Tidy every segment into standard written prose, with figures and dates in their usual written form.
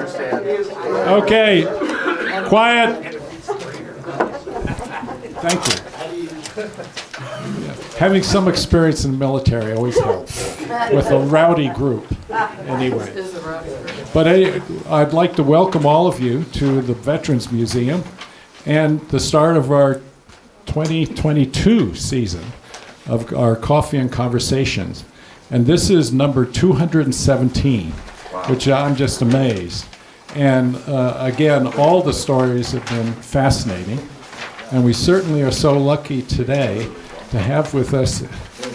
Okay, quiet. Thank you. Having some experience in the military always helps with a rowdy group. Anyway, but I'd like to welcome all of you to the Veterans Museum and the start of our 2022 season of our Coffee and Conversations. And this is number 217, which I'm just amazed. And again, all the stories have been fascinating. And we certainly are so lucky today to have with us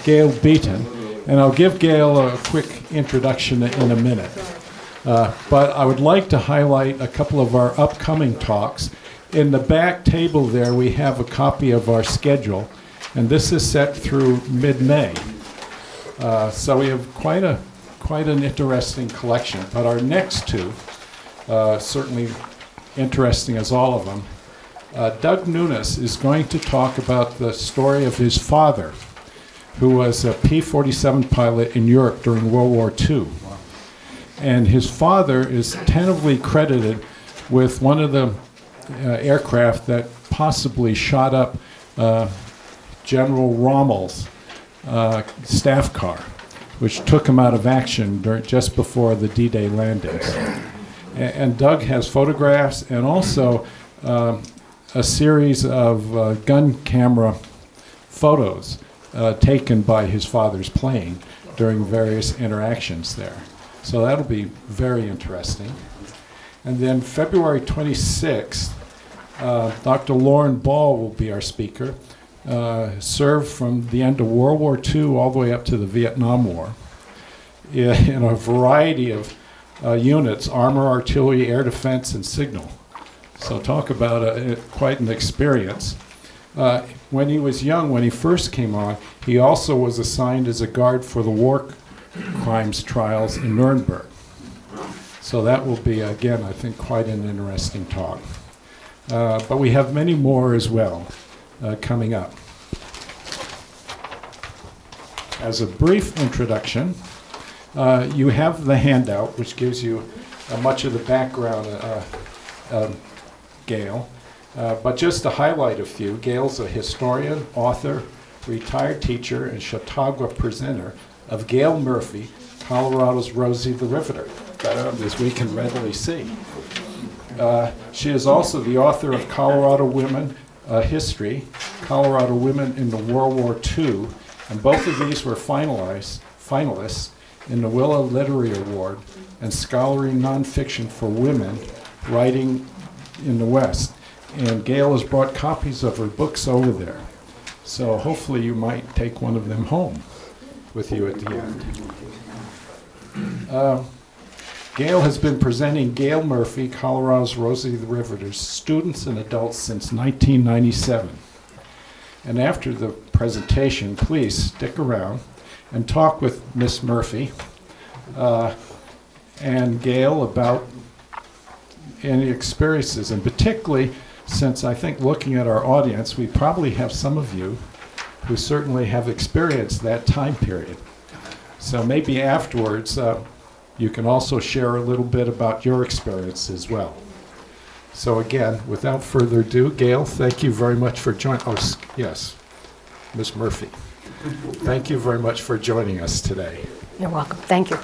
Gail Beaton. And I'll give Gail a quick introduction in a minute. But I would like to highlight a couple of our upcoming talks. In the back table there, we have a copy of our schedule. And this is set through mid-May. So we have quite an interesting collection. But our next two, certainly interesting as all of them, Doug Nunes is going to talk about the story of his father, who was a P-47 pilot in Europe during World War II. And his father is tentatively credited with one of the aircraft that possibly shot up General Rommel's staff car, which took him out of action just before the D-Day landings. And Doug has photographs and also a series of gun camera photos taken by his father's plane during various interactions there. So that'll be very interesting. And then February 26th, Dr. Lauren Ball will be our speaker. Served from the end of World War II all the way up to the Vietnam War in a variety of units: armor, artillery, air defense, and signal. So talk about quite an experience. When he was young, when he first came on, he also was assigned as a guard for the war crimes trials in Nuremberg. So that will be, again, I think, quite an interesting talk. But we have many more as well coming up. As a brief introduction, you have the handout, which gives you much of the background, Gail. But just to highlight a few, Gail's a historian, author, retired teacher, and Chautauqua presenter of Gail Murphy, Colorado's Rosie the Riveter, as we can readily see. She is also the author of Colorado Women History, Colorado Women in the World War II, and both of these were finalists in the Willow Literary Award and Scholarly Nonfiction for Women Writing in the West. And Gail has brought copies of her books over there. So hopefully you might take one of them home with you at the end. Gail has been presenting Gail Murphy, Colorado's Rosie the Riveter, students and adults since 1997. And after the presentation, please stick around and talk with Miss Murphy and Gail about any experiences, and particularly since I think looking at our audience, we probably have some of you who certainly have experienced that time period. So maybe afterwards, you can also share a little bit about your experience as well. So again, without further ado, Gail, thank you very much for joining. Oh, yes, Ms. Murphy. Thank you very much for joining us today. You're welcome. Thank you.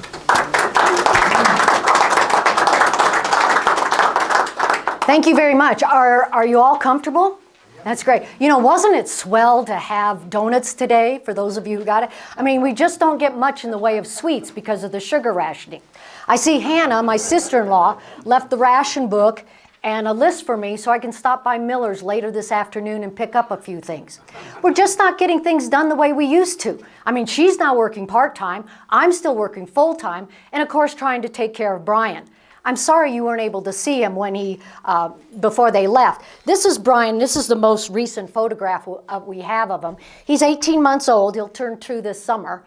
Thank you very much. Are you all comfortable? That's great. You know, wasn't it swell to have donuts today, for those of you who got it? I mean, we just don't get much in the way of sweets because of the sugar rationing. I see Hannah, my sister-in-law, left the ration book and a list for me so I can stop by Miller's later this afternoon and pick up a few things. We're just not getting things done the way we used to. I mean, she's now working part-time, I'm still working full-time, and of course trying to take care of Brian. I'm sorry you weren't able to see him when before they left. This is Brian. This is the most recent photograph we have of him. He's 18 months old. He'll turn 2 this summer.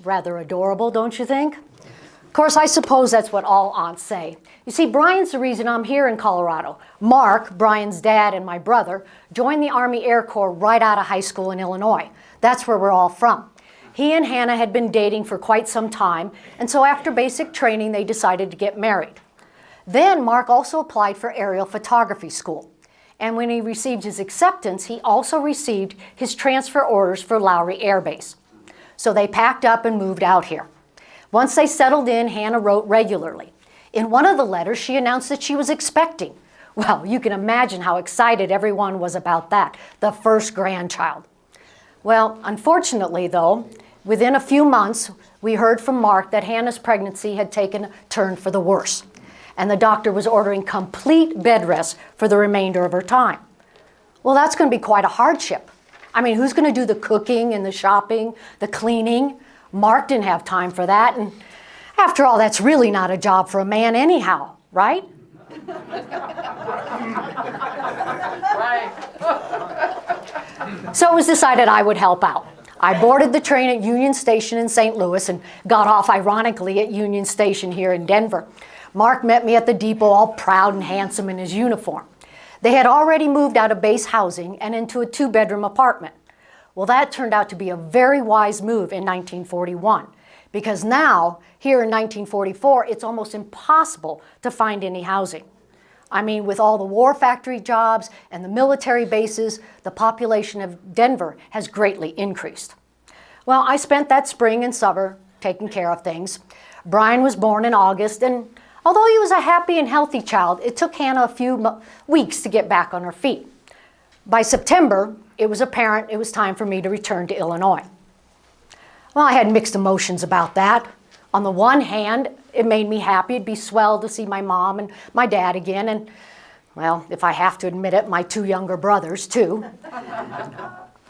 Rather adorable, don't you think? Of course, I suppose that's what all aunts say. You see, Brian's the reason I'm here in Colorado. Mark, Brian's dad and my brother, joined the Army Air Corps right out of high school in Illinois. That's where we're all from. He and Hannah had been dating for quite some time, and so after basic training, they decided to get married. Then Mark also applied for aerial photography school. And when he received his acceptance, he also received his transfer orders for Lowry Air Base. So they packed up and moved out here. Once they settled in, Hannah wrote regularly. In one of the letters, she announced that she was expecting. Well, you can imagine how excited everyone was about that, the first grandchild. Well, unfortunately, though, within a few months, we heard from Mark that Hannah's pregnancy had taken a turn for the worse, and the doctor was ordering complete bed rest for the remainder of her time. Well, that's going to be quite a hardship. I mean, who's going to do the cooking and the shopping, the cleaning? Mark didn't have time for that, and after all, that's really not a job for a man anyhow, right? Right. So it was decided I would help out. I boarded the train at Union Station in St. Louis and got off, ironically, at Union Station here in Denver. Mark met me at the depot all proud and handsome in his uniform. They had already moved out of base housing and into a 2-bedroom apartment. Well, that turned out to be a very wise move in 1941, because now, here in 1944, it's almost impossible to find any housing. I mean, with all the war factory jobs and the military bases, the population of Denver has greatly increased. Well, I spent that spring and summer taking care of things. Brian was born in August, and although he was a happy and healthy child, it took Hannah a few weeks to get back on her feet. By September, it was apparent it was time for me to return to Illinois. Well, I had mixed emotions about that. On the one hand, it made me happy. It'd be swell to see my mom and my dad again, and, well, if I have to admit it, my 2 younger brothers, too.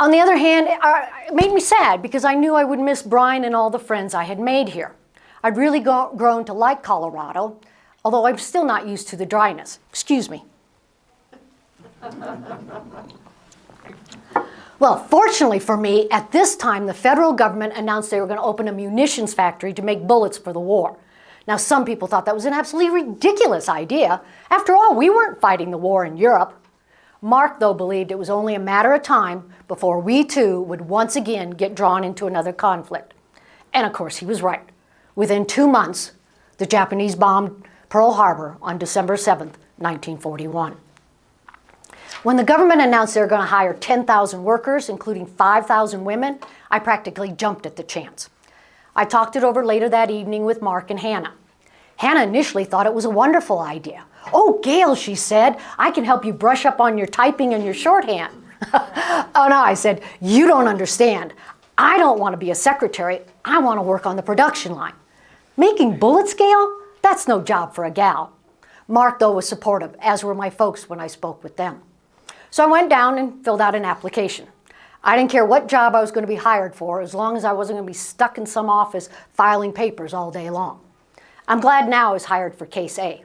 On the other hand, it made me sad because I knew I would miss Brian and all the friends I had made here. I'd really grown to like Colorado, although I'm still not used to the dryness. Excuse me. Well, fortunately for me, at this time, the federal government announced they were going to open a munitions factory to make bullets for the war. Now, some people thought that was an absolutely ridiculous idea. After all, we weren't fighting the war in Europe. Mark, though, believed it was only a matter of time before we, too, would once again get drawn into another conflict. And, of course, he was right. Within 2 months, the Japanese bombed Pearl Harbor on December 7th, 1941. When the government announced they were going to hire 10,000 workers, including 5,000 women, I practically jumped at the chance. I talked it over later that evening with Mark and Hannah. Hannah initially thought it was a wonderful idea. "Oh, Gail," she said, "I can help you brush up on your typing and your shorthand." "Oh, no," I said, "you don't understand. I don't want to be a secretary. I want to work on the production line. Making bullets, Gail? That's no job for a gal." Mark, though, was supportive, as were my folks when I spoke with them. So I went down and filled out an application. I didn't care what job I was going to be hired for, as long as I wasn't going to be stuck in some office filing papers all day long. I'm glad now I was hired for Case A.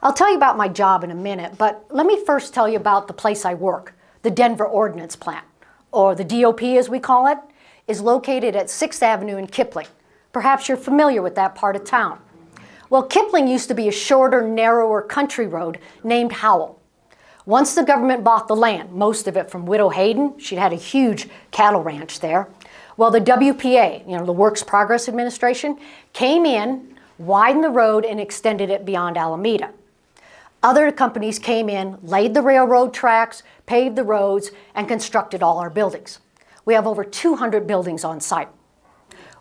I'll tell you about my job in a minute, but let me first tell you about the place I work, the Denver Ordinance plant, or the DOP as we call it, is located at 6th Avenue in Kipling. Perhaps you're familiar with that part of town. Well, Kipling used to be a shorter, narrower country road named Howell. Once the government bought the land, most of it from Widow Hayden, she'd had a huge cattle ranch there. Well, the WPA, the Works Progress Administration, came in, widened the road, and extended it beyond Alameda. Other companies came in, laid the railroad tracks, paved the roads, and constructed all our buildings. We have over 200 buildings on site.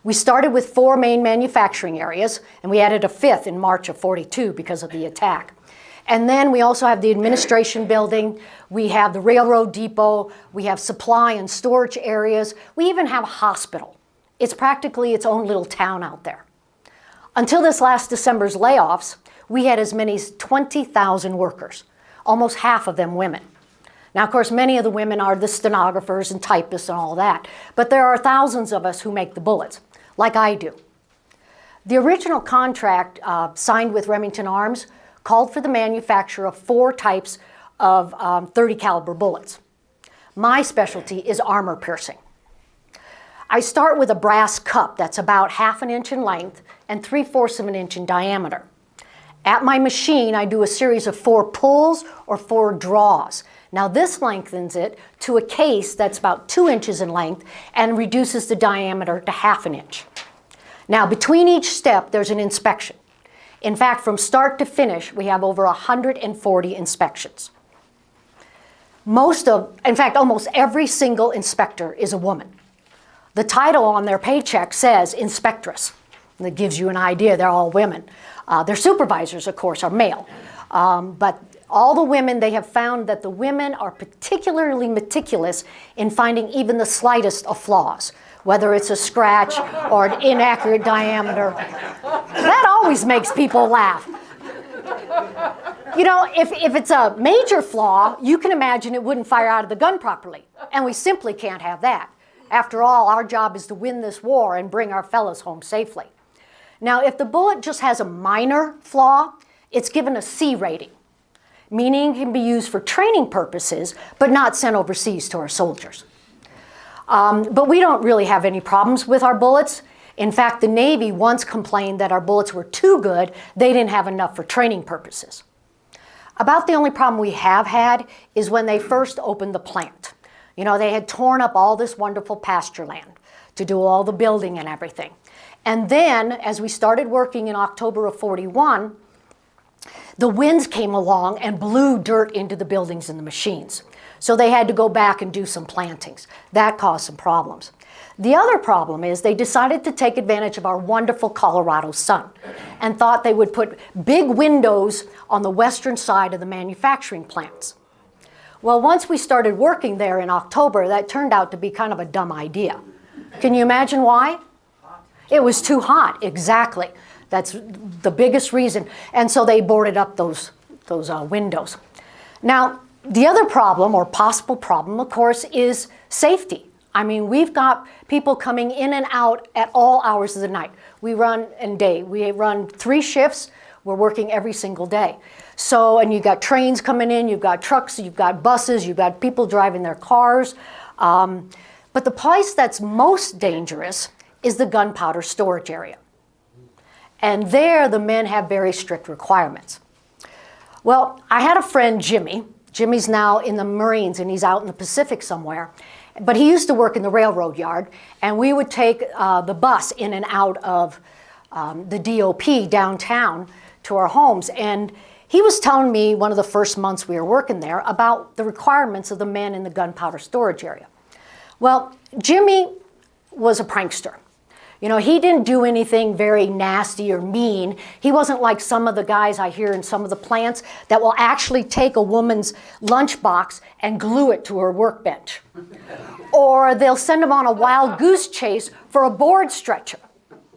We started with 4 main manufacturing areas, and we added a 5th in March of '42 because of the attack. And then we also have the administration building, we have the railroad depot, we have supply and storage areas, we even have a hospital. It's practically its own little town out there. Until this last December's layoffs, we had as many as 20,000 workers, almost half of them women. Now, of course, many of the women are the stenographers and typists and all that, but there are thousands of us who make the bullets, like I do. The original contract signed with Remington Arms called for the manufacture of 4 types of .30 caliber bullets. My specialty is armor piercing. I start with a brass cup that's about 1/2 inch in length and 3/4 of an inch in diameter. At my machine, I do a series of 4 pulls or 4 draws. Now this lengthens it to a case that's about 2 inches in length and reduces the diameter to 1/2 inch. Now between each step, there's an inspection. In fact, from start to finish, we have over 140 inspections. In fact, almost every single inspector is a woman. The title on their paycheck says inspectress. And that gives you an idea, they're all women. Their supervisors, of course, are male. But all the women, they have found that the women are particularly meticulous in finding even the slightest of flaws, whether it's a scratch or an inaccurate diameter. That always makes people laugh. You know, if it's a major flaw, you can imagine it wouldn't fire out of the gun properly. And we simply can't have that. After all, our job is to win this war and bring our fellows home safely. Now, if the bullet just has a minor flaw, it's given a C rating, meaning it can be used for training purposes, but not sent overseas to our soldiers. But we don't really have any problems with our bullets. In fact, the Navy once complained that our bullets were too good, they didn't have enough for training purposes. About the only problem we have had is when they first opened the plant. You know, they had torn up all this wonderful pasture land to do all the building and everything. And then, as we started working in October of '41, the winds came along and blew dirt into the buildings and the machines. So they had to go back and do some plantings. That caused some problems. The other problem is they decided to take advantage of our wonderful Colorado sun and thought they would put big windows on the western side of the manufacturing plants. Well, once we started working there in October, that turned out to be kind of a dumb idea. Can you imagine why? It was too hot, exactly. That's the biggest reason. And so they boarded up those windows. Now, the other problem, or possible problem, of course, is safety. I mean, we've got people coming in and out at all hours of the night. We run 3 shifts. We're working every single day. So, and you've got trains coming in, you've got trucks, you've got buses, you've got people driving their cars. But the place that's most dangerous is the gunpowder storage area. And there, the men have very strict requirements. Well, I had a friend, Jimmy. Jimmy's now in the Marines, and he's out in the Pacific somewhere. But he used to work in the railroad yard, and we would take the bus in and out of the DOP downtown to our homes. And he was telling me one of the first months we were working there about the requirements of the men in the gunpowder storage area. Well, Jimmy was a prankster. You know, he didn't do anything very nasty or mean. He wasn't like some of the guys I hear in some of the plants that will actually take a woman's lunchbox and glue it to her workbench. Or they'll send them on a wild goose chase for a board stretcher.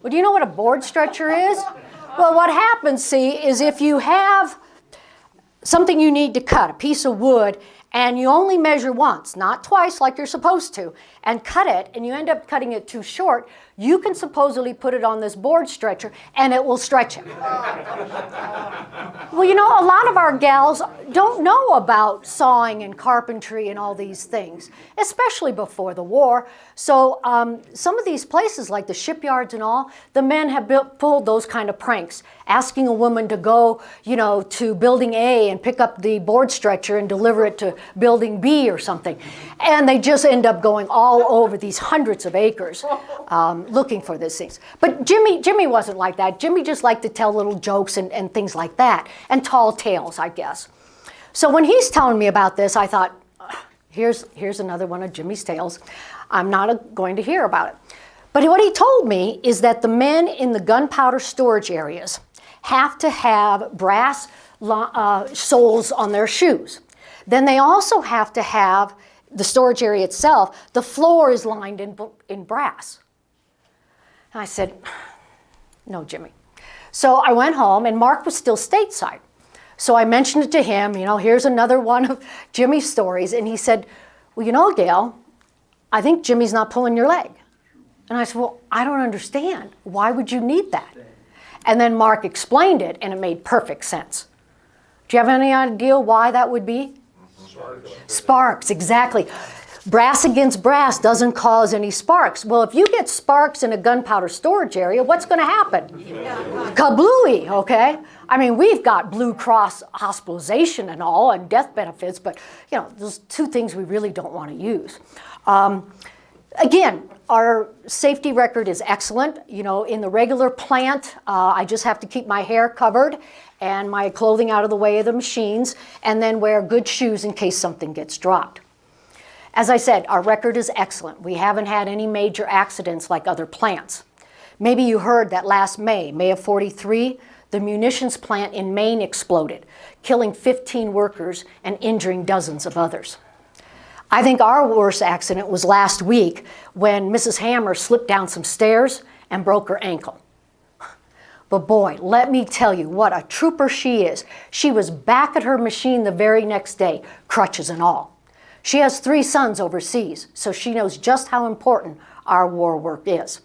Well, do you know what a board stretcher is? Well, what happens, see, is if you have something you need to cut, a piece of wood, and you only measure once, not twice like you're supposed to, and cut it, and you end up cutting it too short, you can supposedly put it on this board stretcher and it will stretch it. Well, you know, a lot of our gals don't know about sawing and carpentry and all these things, especially before the war. So some of these places, like the shipyards and all, the men have pulled those kind of pranks, asking a woman to go, you know, to building A and pick up the board stretcher and deliver it to building B or something. And they just end up going all over these hundreds of acres looking for these things. But Jimmy wasn't like that. Jimmy just liked to tell little jokes and things like that, and tall tales, I guess. So when he's telling me about this, I thought, here's another one of Jimmy's tales. I'm not going to hear about it. But what he told me is that the men in the gunpowder storage areas have to have brass soles on their shoes. Then they also have to have the storage area itself, the floor is lined in brass. And I said, no, Jimmy. So I went home, and Mark was still stateside. So I mentioned it to him, you know, here's another one of Jimmy's stories. And he said, well, you know, Gail, I think Jimmy's not pulling your leg. And I said, well, I don't understand. Why would you need that? And then Mark explained it, and it made perfect sense. Do you have any idea why that would be? Sparks, exactly. Brass against brass doesn't cause any sparks. Well, if you get sparks in a gunpowder storage area, what's going to happen? Kablooey, okay? I mean, we've got Blue Cross hospitalization and all, and death benefits, but, you know, those 2 things we really don't want to use. Again, our safety record is excellent. You know, in the regular plant, I just have to keep my hair covered and my clothing out of the way of the machines, and then wear good shoes in case something gets dropped. As I said, our record is excellent. We haven't had any major accidents like other plants. Maybe you heard that last May of '43, the munitions plant in Maine exploded, killing 15 workers and injuring dozens of others. I think our worst accident was last week when Mrs. Hammer slipped down some stairs and broke her ankle. But boy, let me tell you what a trooper she is. She was back at her machine the very next day, crutches and all. She has 3 sons overseas, so she knows just how important our war work is.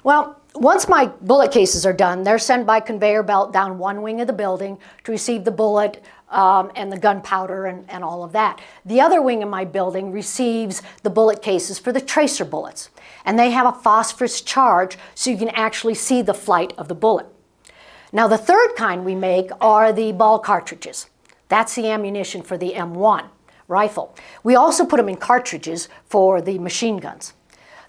Well, once my bullet cases are done, they're sent by conveyor belt down one wing of the building to receive the bullet and the gunpowder and all of that. The other wing of my building receives the bullet cases for the tracer bullets. And they have a phosphorus charge so you can actually see the flight of the bullet. Now the third kind we make are the ball cartridges. That's the ammunition for the M1 rifle. We also put them in cartridges for the machine guns.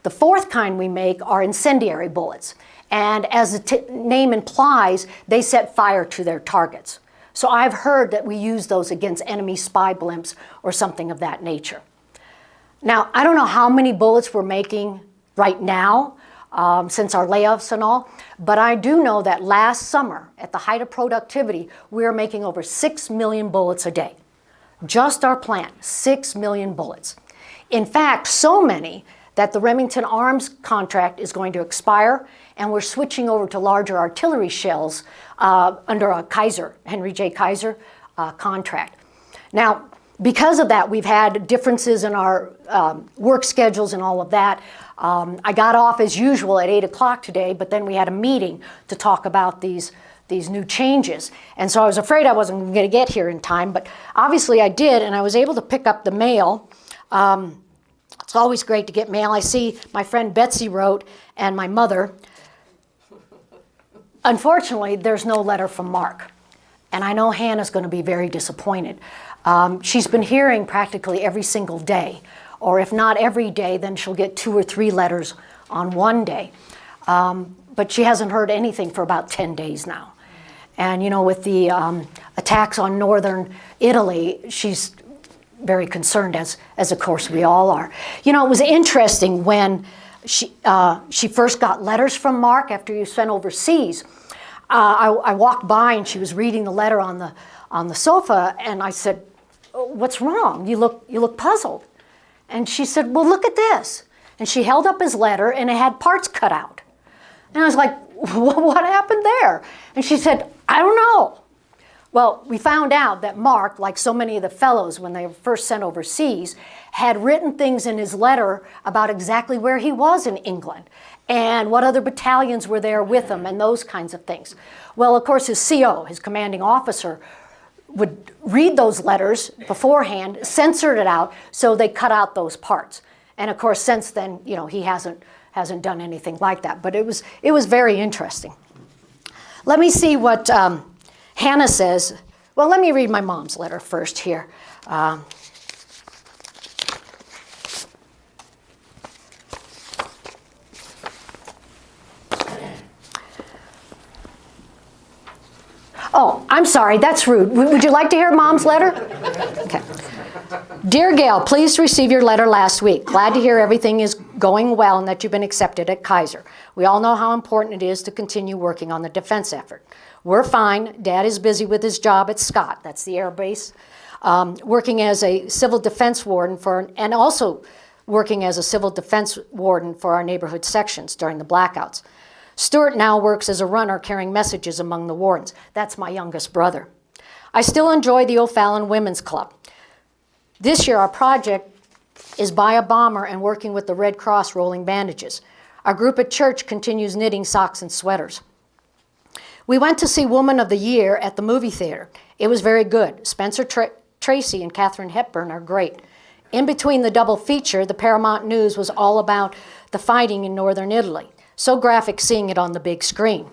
The fourth kind we make are incendiary bullets. And as the name implies, they set fire to their targets. So I've heard that we use those against enemy spy blimps or something of that nature. Now, I don't know how many bullets we're making right now since our layoffs and all, but I do know that last summer, at the height of productivity, we were making over 6 million bullets a day. Just our plant, 6 million bullets. In fact, so many that the Remington Arms contract is going to expire, and we're switching over to larger artillery shells under a Kaiser, Henry J. Kaiser contract. Now, because of that, we've had differences in our work schedules and all of that. I got off as usual at 8 o'clock today, but then we had a meeting to talk about these new changes. And so I was afraid I wasn't going to get here in time, but obviously I did, and I was able to pick up the mail. It's always great to get mail. I see my friend Betsy wrote, and my mother. Unfortunately, there's no letter from Mark. And I know Hannah's going to be very disappointed. She's been hearing practically every single day. Or if not every day, then she'll get 2 or 3 letters on one day. But she hasn't heard anything for about 10 days now. And you know, with the attacks on northern Italy, she's very concerned, as of course we all are. You know, it was interesting when she first got letters from Mark after he was sent overseas. I walked by and she was reading the letter on the sofa, and I said, "What's wrong? You look puzzled." And she said, "Well, look at this." And she held up his letter, and it had parts cut out. And I was like, "What happened there?" And she said, "I don't know." Well, we found out that Mark, like so many of the fellows when they were first sent overseas, had written things in his letter about exactly where he was in England and what other battalions were there with him and those kinds of things. Well, of course, his CO, his commanding officer, would read those letters beforehand, censored it out, so they cut out those parts. And of course, since then, you know, he hasn't done anything like that. But it was very interesting. Let me see what Hannah says. Well, let me read my mom's letter first here. Oh, I'm sorry, that's rude. Would you like to hear Mom's letter? Okay. Dear Gail, pleased to receive your letter last week. Glad to hear everything is going well and that you've been accepted at Kaiser. We all know how important it is to continue working on the defense effort. We're fine. Dad is busy with his job at Scott, that's the air base, working as a civil defense warden and also working as a civil defense warden for our neighborhood sections during the blackouts. Stuart now works as a runner carrying messages among the wardens. That's my youngest brother. I still enjoy the O'Fallon Women's Club. This year our project is buy a bomber and working with the Red Cross rolling bandages. Our group at church continues knitting socks and sweaters. We went to see Woman of the Year at the movie theater. It was very good. Spencer Tracy and Katharine Hepburn are great. In between the double feature, the Paramount News was all about the fighting in northern Italy. So graphic seeing it on the big screen.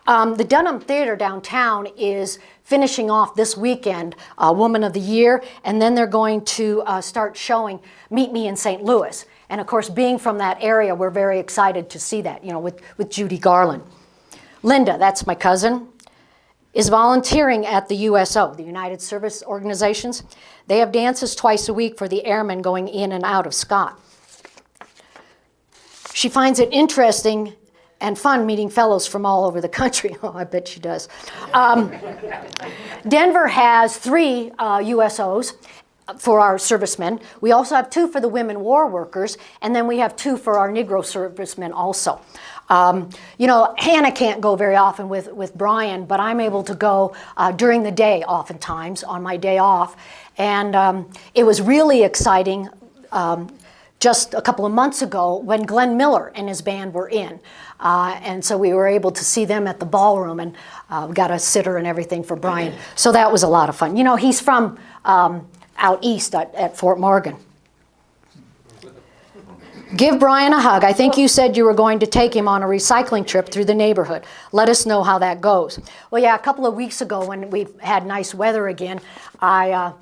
The Dunham Theater downtown is finishing off this weekend Woman of the Year, and then they're going to start showing Meet Me in St. Louis. And of course, being from that area, we're very excited to see that, you know, with Judy Garland. Linda, that's my cousin, is volunteering at the USO, the United Service Organizations. They have dances twice a week for the airmen going in and out of Scott. She finds it interesting and fun meeting fellows from all over the country. Oh, I bet she does. Denver has 3 USOs for our servicemen. We also have 2 for the women war workers, and then we have 2 for our Negro servicemen also. You know, Hannah can't go very often with Brian, but I'm able to go during the day oftentimes on my day off. And it was really exciting just a couple of months ago when Glenn Miller and his band were in. And so we were able to see them at the ballroom, and got a sitter and everything for Brian. So that was a lot of fun. You know, he's from out east at Fort Morgan. Give Brian a hug. I think you said you were going to take him on a recycling trip through the neighborhood. Let us know how that goes. Well, yeah, a couple of weeks ago when we had nice weather again, I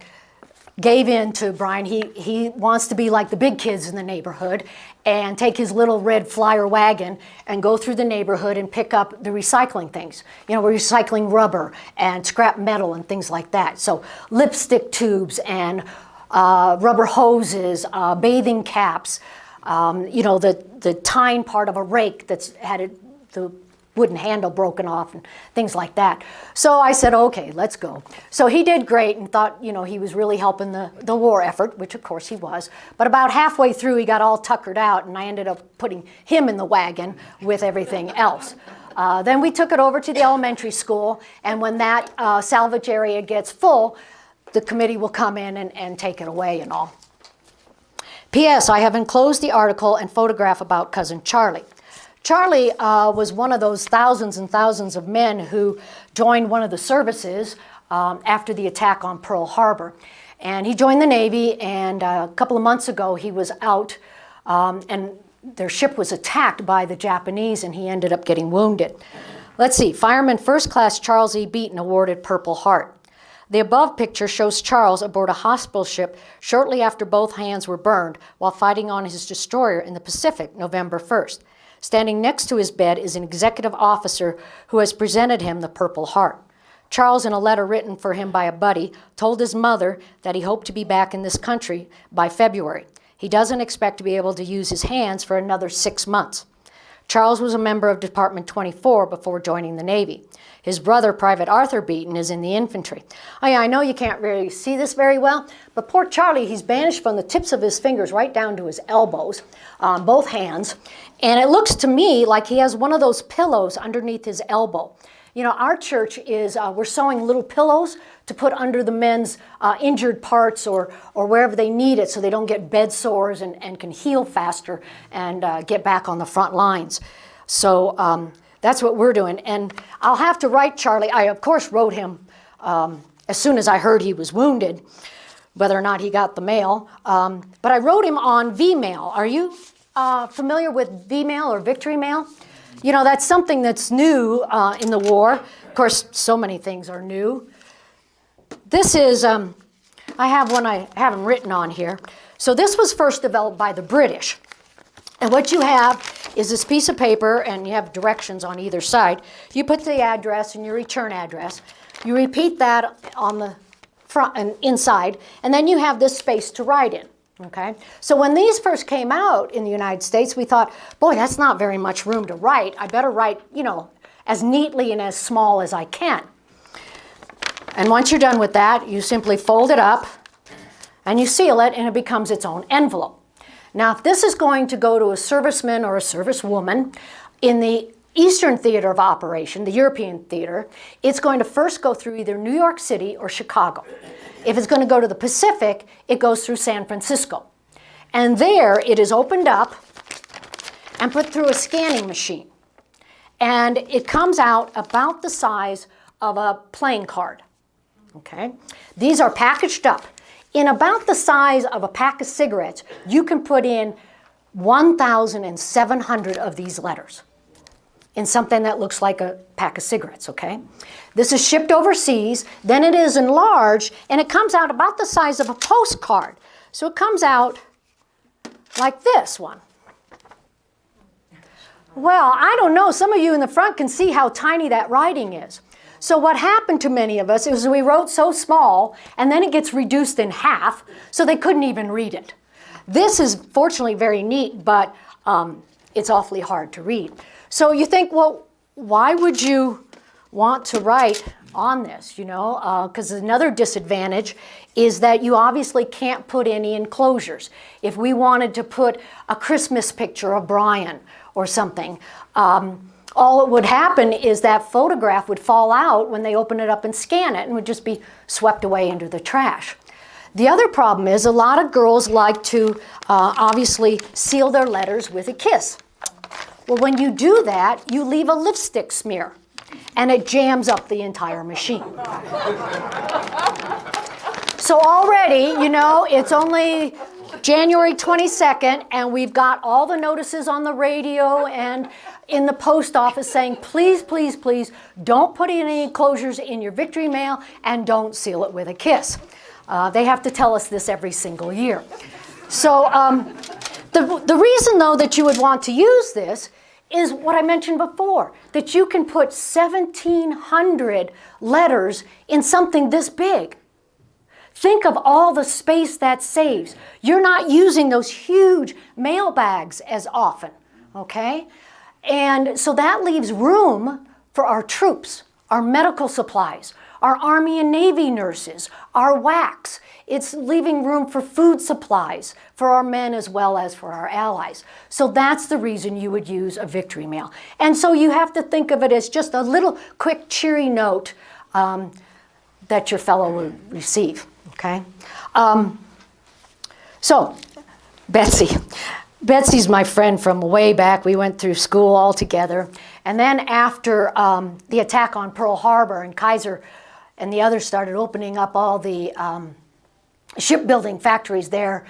gave in to Brian. He wants to be like the big kids in the neighborhood and take his little red flyer wagon and go through the neighborhood and pick up the recycling things. You know, we're recycling rubber and scrap metal and things like that. So lipstick tubes and rubber hoses, bathing caps, you know, the tine part of a rake that's had the wooden handle broken off and things like that. So I said, okay, let's go. So he did great and thought, you know, he was really helping the war effort, which of course he was. But about halfway through, he got all tuckered out, and I ended up putting him in the wagon with everything else. Then we took it over to the elementary school, and when that salvage area gets full, the committee will come in and take it away and all. P.S. I have enclosed the article and photograph about Cousin Charlie. Charlie was one of those thousands and thousands of men who joined one of the services after the attack on Pearl Harbor. And he joined the Navy, and a couple of months ago he was out, and their ship was attacked by the Japanese, and he ended up getting wounded. Let's see, Fireman First Class Charles E. Beaton awarded Purple Heart. The above picture shows Charles aboard a hospital ship shortly after both hands were burned while fighting on his destroyer in the Pacific, November 1st. Standing next to his bed is an executive officer who has presented him the Purple Heart. Charles, in a letter written for him by a buddy, told his mother that he hoped to be back in this country by February. He doesn't expect to be able to use his hands for another 6 months. Charles was a member of Department 24 before joining the Navy. His brother, Private Arthur Beaton, is in the infantry. Oh yeah, I know you can't really see this very well, but poor Charlie, he's bandaged from the tips of his fingers right down to his elbows, both hands. And it looks to me like he has one of those pillows underneath his elbow. You know, our church is, we're sewing little pillows to put under the men's injured parts or wherever they need it so they don't get bed sores and can heal faster and get back on the front lines. So that's what we're doing. And I'll have to write Charlie. I, of course, wrote him as soon as I heard he was wounded, whether or not he got the mail. But I wrote him on V-mail. Are you familiar with V-mail or Victory Mail? You know, that's something that's new in the war. Of course, so many things are new. This is, I have one I haven't written on here. So this was first developed by the British. And what you have is this piece of paper, and you have directions on either side. You put the address and your return address. You repeat that on the front and inside, and then you have this space to write in. Okay, so when these first came out in the United States, we thought, boy, that's not very much room to write. I better write, you know, as neatly and as small as I can. And once you're done with that, you simply fold it up and you seal it, and it becomes its own envelope. Now, if this is going to go to a serviceman or a servicewoman in the Eastern Theater of Operation, the European theater, it's going to first go through either New York City or Chicago. If it's going to go to the Pacific, it goes through San Francisco. And there it is opened up and put through a scanning machine. And it comes out about the size of a playing card. Okay? These are packaged up. In about the size of a pack of cigarettes, you can put in 1,700 of these letters in something that looks like a pack of cigarettes, okay? This is shipped overseas, then it is enlarged, and it comes out about the size of a postcard. So it comes out like this one. Well, I don't know. Some of you in the front can see how tiny that writing is. So what happened to many of us is we wrote so small, and then it gets reduced in half, so they couldn't even read it. This is fortunately very neat, but it's awfully hard to read. So you think, well, why would you want to write on this, you know? Because another disadvantage is that you obviously can't put any enclosures. If we wanted to put a Christmas picture of Brian or something, all that would happen is that photograph would fall out when they open it up and scan it and would just be swept away into the trash. The other problem is a lot of girls like to obviously seal their letters with a kiss. Well, when you do that, you leave a lipstick smear and it jams up the entire machine. So already, you know, it's only January 22nd, and we've got all the notices on the radio and in the post office saying, please, please, please, don't put any enclosures in your victory mail and don't seal it with a kiss. They have to tell us this every single year. So the reason, though, that you would want to use this is what I mentioned before, that you can put 1,700 letters in something this big. Think of all the space that saves. You're not using those huge mail bags as often, okay? And so that leaves room for our troops, our medical supplies, our Army and Navy nurses, our WACs. It's leaving room for food supplies for our men as well as for our allies. So that's the reason you would use a victory mail. And so you have to think of it as just a little quick cheery note that your fellow will receive. Okay, so Betsy. Betsy's my friend from way back. We went through school all together. And then after the attack on Pearl Harbor and Kaiser and the others started opening up all the shipbuilding factories there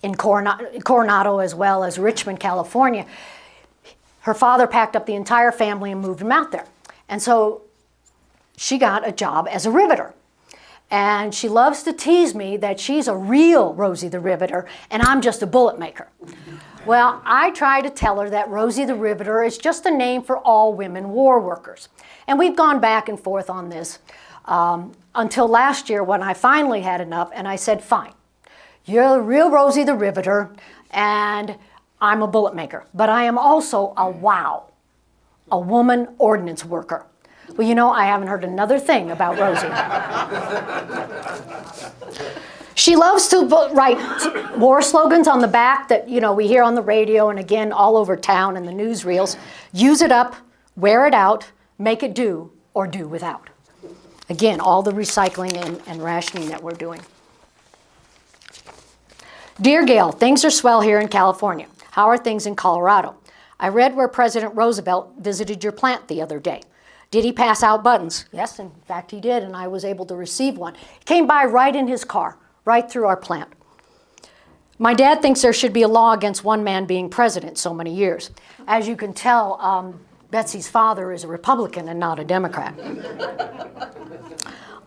in Coronado as well as Richmond, California, her father packed up the entire family and moved them out there. And so she got a job as a riveter. And she loves to tease me that she's a real Rosie the Riveter and I'm just a bullet maker. Well, I try to tell her that Rosie the Riveter is just a name for all women war workers. And we've gone back and forth on this until last year when I finally had enough and I said, fine, you're a real Rosie the Riveter and I'm a bullet maker. But I am also a WOW, a woman ordnance worker. Well, you know, I haven't heard another thing about Rosie. She loves to write war slogans on the back that, you know, we hear on the radio and again all over town in the newsreels. Use it up, wear it out, make it do, or do without. Again, all the recycling and rationing that we're doing. Dear Gail, things are swell here in California. How are things in Colorado? I read where President Roosevelt visited your plant the other day. Did he pass out buttons? Yes, in fact he did, and I was able to receive one. He came by right in his car, right through our plant. My dad thinks there should be a law against one man being president so many years. As you can tell, Betsy's father is a Republican and not a Democrat.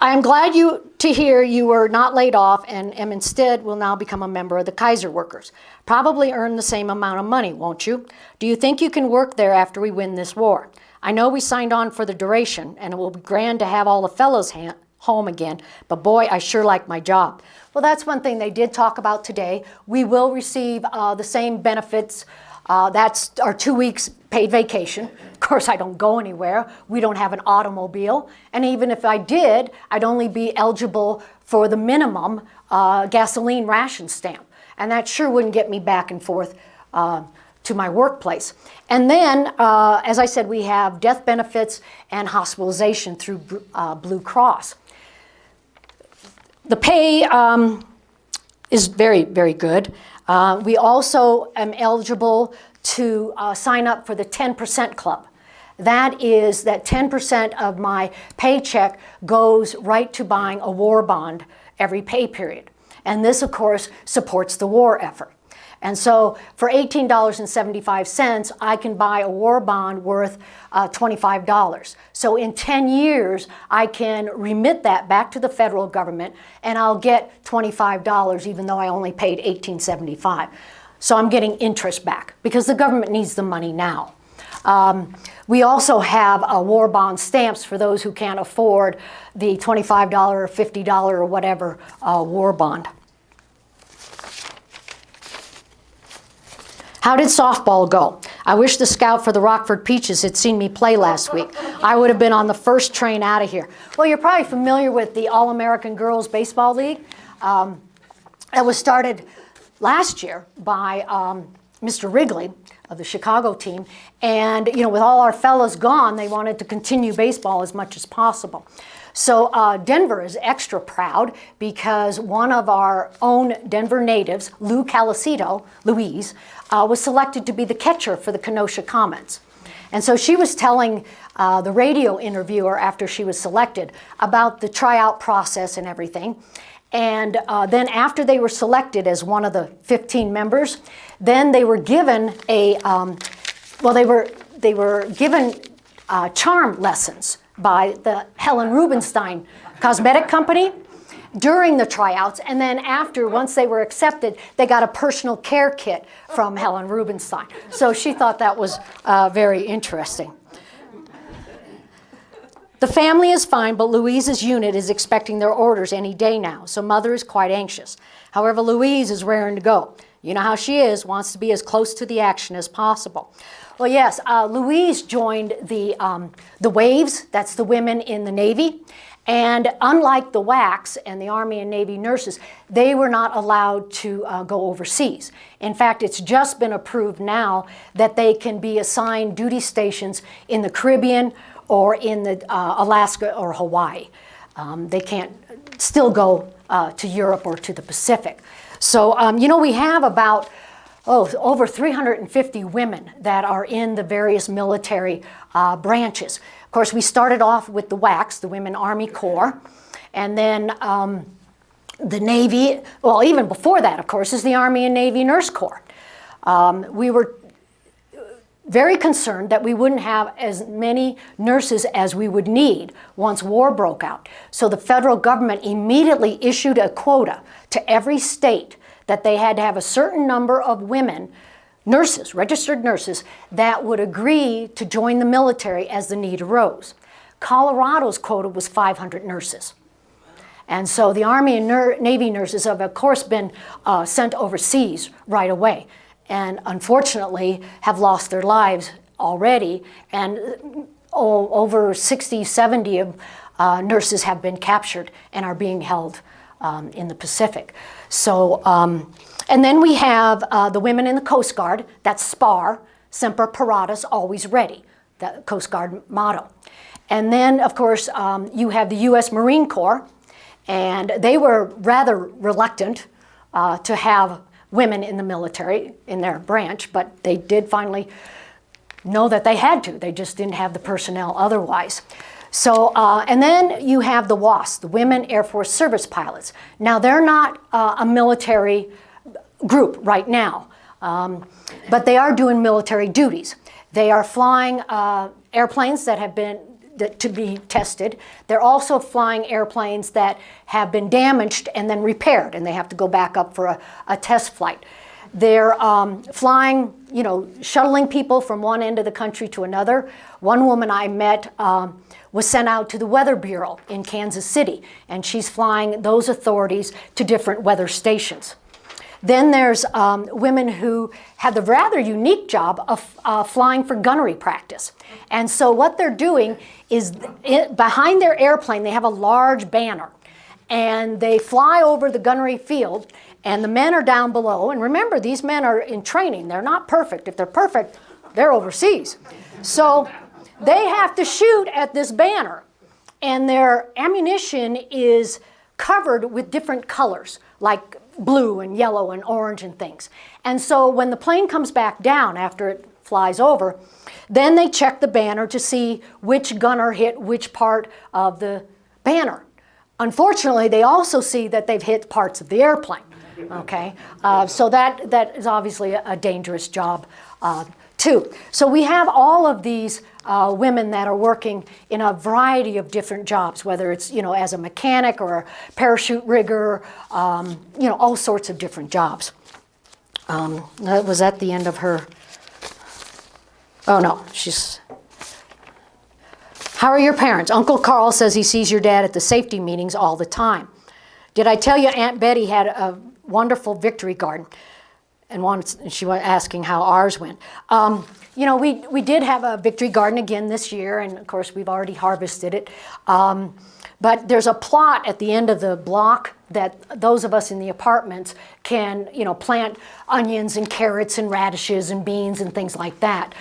I am glad to hear you were not laid off and instead will now become a member of the Kaiser workers. Probably earn the same amount of money, won't you? Do you think you can work there after we win this war? I know we signed on for the duration, and it will be grand to have all the fellows home again, but boy, I sure like my job. Well, that's one thing they did talk about today. We will receive the same benefits. That's our 2 weeks paid vacation. Of course, I don't go anywhere. We don't have an automobile. And even if I did, I'd only be eligible for the minimum gasoline ration stamp. And that sure wouldn't get me back and forth to my workplace. And then, as I said, we have death benefits and hospitalization through Blue Cross. The pay is very, very good. We also am eligible to sign up for the 10% club. That is that 10% of my paycheck goes right to buying a war bond every pay period. And this, of course, supports the war effort. And so for $18.75, I can buy a war bond worth $25. So in 10 years, I can remit that back to the federal government, and I'll get $25, even though I only paid $18.75. So I'm getting interest back because the government needs the money now. We also have war bond stamps for those who can't afford the $25 or $50 or whatever war bond. How did softball go? I wish the scout for the Rockford Peaches had seen me play last week. I would have been on the first train out of here. Well, you're probably familiar with the All-American Girls Baseball League. That was started last year by Mr. Wrigley of the Chicago team. And, you know, with all our fellas gone, they wanted to continue baseball as much as possible. So Denver is extra proud because one of our own Denver natives, Louise, was selected to be the catcher for the Kenosha Comets. And so she was telling the radio interviewer after she was selected about the tryout process and everything. And then after they were selected as one of the 15 members, then they were given a, they were given charm lessons by the Helen Rubinstein cosmetic company during the tryouts, and then after, once they were accepted, they got a personal care kit from Helen Rubinstein. So she thought that was very interesting. The family is fine, but Louise's unit is expecting their orders any day now, so Mother is quite anxious. However, Louise is raring to go. You know how she is, wants to be as close to the action as possible. Well, yes, Louise joined the WWII, that's the women in the Navy, and unlike the WACs and the Army and Navy nurses, they were not allowed to go overseas. In fact, it's just been approved now that they can be assigned duty stations in the Caribbean or in the Alaska or Hawaii. They can't still go to Europe or to the Pacific. So, you know, we have about over 350 women that are in the various military branches. Of course, we started off with the WACs, the Women Army Corps, and then the Navy, well, even before that, of course, is the Army and Navy Nurse Corps. We were very concerned that we wouldn't have as many nurses as we would need once war broke out. So the federal government immediately issued a quota to every state that they had to have a certain number of women, nurses, registered nurses, that would agree to join the military as the need arose. Colorado's quota was 500 nurses. And so the Army and Navy nurses have, of course, been sent overseas right away, and unfortunately have lost their lives already, and over 60, 70 of nurses have been captured and are being held in the Pacific. So, and then we have the women in the Coast Guard, that's SPAR, Semper Paratus, always ready, the Coast Guard motto. And then, of course, you have the U.S. Marine Corps, and they were rather reluctant to have women in the military in their branch, but they did finally know that they had to. They just didn't have the personnel otherwise. So, and then you have the WASP, the Women Air Force Service Pilots. Now, they're not a military group right now, but they are doing military duties. They are flying airplanes that have been to be tested. They're also flying airplanes that have been damaged and then repaired, and they have to go back up for a test flight. They're flying, you know, shuttling people from one end of the country to another. One woman I met was sent out to the Weather Bureau in Kansas City, and she's flying those authorities to different weather stations. Then there's women who have the rather unique job of flying for gunnery practice. And so what they're doing is behind their airplane, they have a large banner. And they fly over the gunnery field, and the men are down below. And remember, these men are in training. They're not perfect. If they're perfect, they're overseas. So they have to shoot at this banner. And their ammunition is covered with different colors, like blue and yellow and orange and things. And so when the plane comes back down after it flies over, then they check the banner to see which gunner hit which part of the banner. Unfortunately, they also see that they've hit parts of the airplane. Okay, so that is obviously a dangerous job too. So we have all of these women that are working in a variety of different jobs, whether it's, you know, as a mechanic or a parachute rigger, you know, all sorts of different jobs. That was at the end of her. Oh no, she's. How are your parents? Uncle Carl says he sees your dad at the safety meetings all the time. Did I tell you Aunt Betty had a wonderful victory garden? And she was asking how ours went. You know, we did have a victory garden again this year, and of course we've already harvested it. But there's a plot at the end of the block that those of us in the apartments can, you know, plant onions and carrots and radishes and beans and things like that.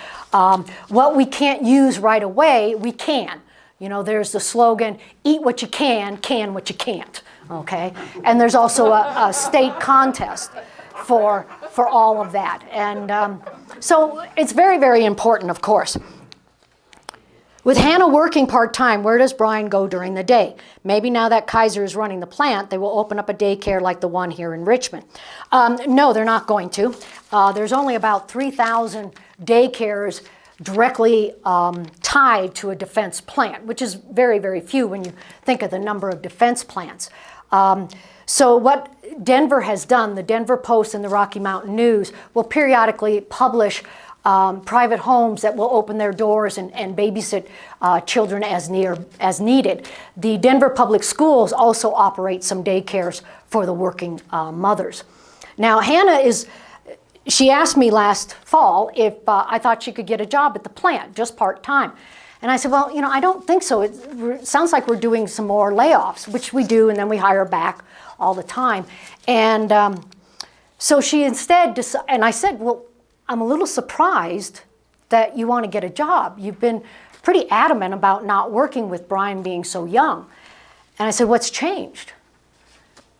What we can't use right away, we can. You know, there's the slogan, eat what you can what you can't, okay? And there's also a state contest for all of that. And so it's very, very important, of course. With Hannah working part-time, where does Brian go during the day? Maybe now that Kaiser is running the plant, they will open up a daycare like the one here in Richmond. No, they're not going to. There's only about 3,000 daycares directly tied to a defense plant, which is very, very few when you think of the number of defense plants. So what Denver has done, the Denver Post and the Rocky Mountain News will periodically publish private homes that will open their doors and babysit children as needed. The Denver Public Schools also operate some daycares for the working mothers. Now, Hannah she asked me last fall if I thought she could get a job at the plant, just part-time. And I said, well, you know, I don't think so. It sounds like we're doing some more layoffs, which we do, and then we hire back all the time. And so she instead and I said, well, I'm a little surprised that you want to get a job. You've been pretty adamant about not working with Brian being so young. And I said, what's changed?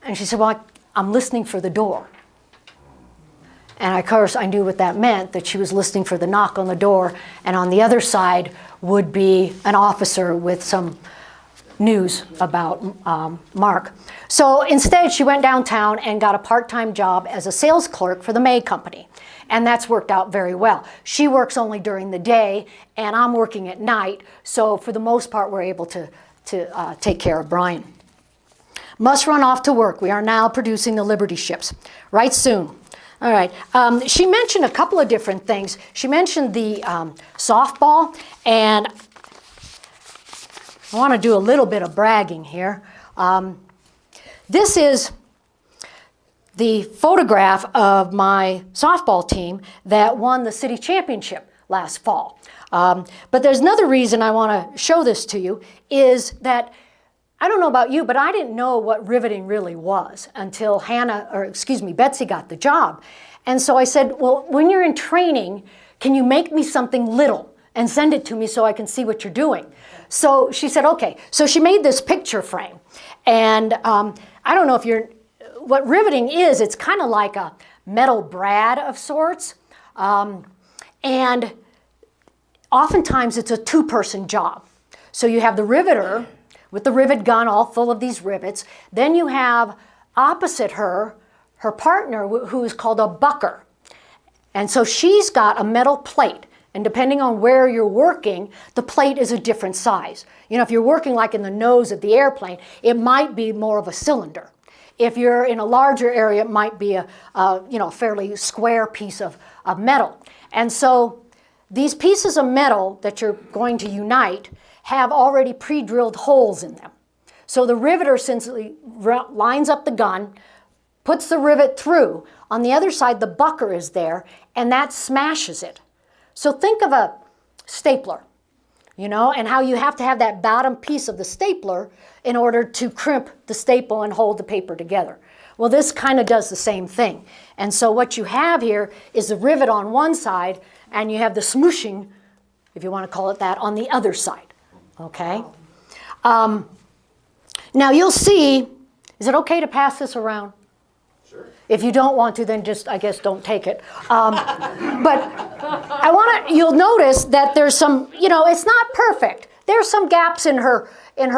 And she said, well, I'm listening for the door. And of course, I knew what that meant, that she was listening for the knock on the door, and on the other side would be an officer with some news about Mark. So instead, she went downtown and got a part-time job as a sales clerk for the May Company. And that's worked out very well. She works only during the day, and I'm working at night, so for the most part, we're able to take care of Brian. Must run off to work. We are now producing the Liberty ships. Right soon. All right. She mentioned a couple of different things. She mentioned the softball, and I want to do a little bit of bragging here. This is the photograph of my softball team that won the city championship last fall. But there's another reason I want to show this to you, is that I don't know about you, but I didn't know what riveting really was until Betsy got the job. And so I said, well, when you're in training, can you make me something little and send it to me so I can see what you're doing? So she said, okay. So she made this picture frame. And I don't know if what riveting is, it's kind of like a metal brad of sorts. And oftentimes it's a two-person job. So you have the riveter with the rivet gun all full of these rivets. Then you have opposite her partner, who is called a bucker. And so she's got a metal plate. And depending on where you're working, the plate is a different size. You know, if you're working like in the nose of the airplane, it might be more of a cylinder. If you're in a larger area, it might be a fairly square piece of metal. And so these pieces of metal that you're going to unite have already pre-drilled holes in them. So the riveter essentially lines up the gun, puts the rivet through. On the other side, the bucker is there, and that smashes it. So think of a stapler, you know, and how you have to have that bottom piece of the stapler in order to crimp the staple and hold the paper together. Well, this kind of does the same thing. And so what you have here is the rivet on one side, and you have the smooshing, if you want to call it that, on the other side. Okay? Now you'll see, is it okay to pass this around? Sure. If you don't want to, then just, I guess, don't take it. But you'll notice that there's some, you know, it's not perfect. There's some gaps in her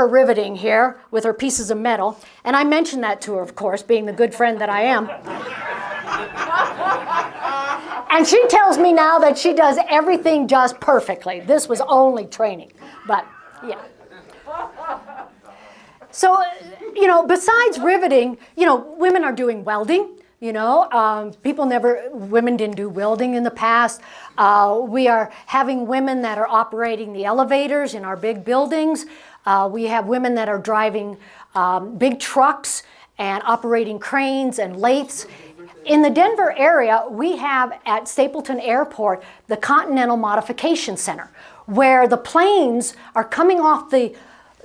riveting here with her pieces of metal. And I mentioned that to her, of course, being the good friend that I am. And she tells me now that she does everything just perfectly. This was only training, but yeah. So, you know, besides riveting, you know, women are doing welding. You know, women didn't do welding in the past. We are having women that are operating the elevators in our big buildings. We have women that are driving big trucks and operating cranes and lathes. In the Denver area, we have at Stapleton Airport the Continental Modification Center, where the planes are coming off the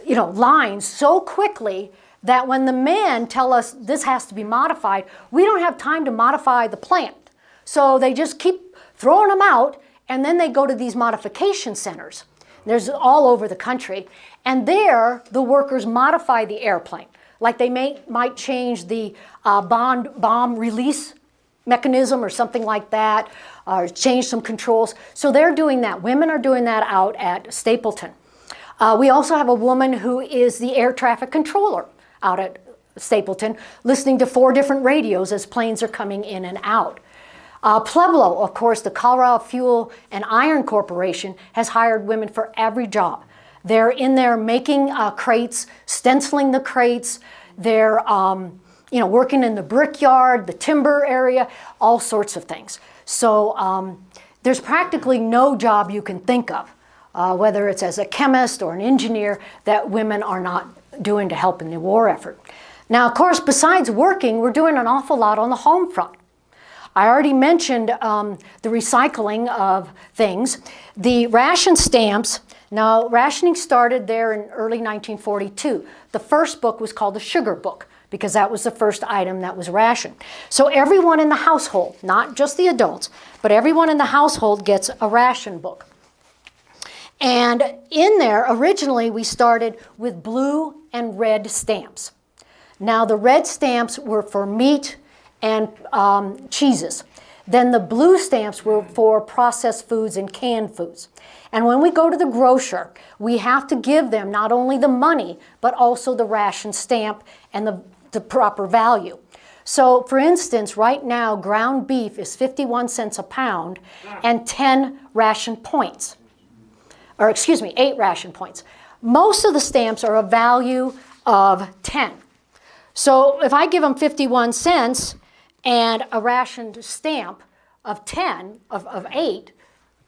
lines so quickly that when the men tell us this has to be modified, we don't have time to modify the plant. So they just keep throwing them out, and then they go to these modification centers. There's all over the country. And there, the workers modify the airplane. Like they might change the bomb release mechanism or something like that, or change some controls. So they're doing that. Women are doing that out at Stapleton. We also have a woman who is the air traffic controller out at Stapleton, listening to 4 different radios as planes are coming in and out. Pueblo, of course, the Colorado Fuel and Iron Corporation has hired women for every job. They're in there making crates, stenciling the crates. They're working in the brickyard, the timber area, all sorts of things. So there's practically no job you can think of, whether it's as a chemist or an engineer, that women are not doing to help in the war effort. Now, of course, besides working, we're doing an awful lot on the home front. I already mentioned the recycling of things. The ration stamps, now rationing started there in early 1942. The first book was called the Sugar Book, because that was the first item that was rationed. So everyone in the household, not just the adults, but everyone in the household gets a ration book. And in there, originally, we started with blue and red stamps. Now, the red stamps were for meat and cheeses. Then the blue stamps were for processed foods and canned foods. And when we go to the grocer, we have to give them not only the money, but also the ration stamp and the proper value. So, for instance, right now, ground beef is 51 cents a pound and 10 ration points. Or excuse me, 8 ration points. Most of the stamps are a value of 10. So if I give them 51 cents and a rationed stamp of 10, of 8,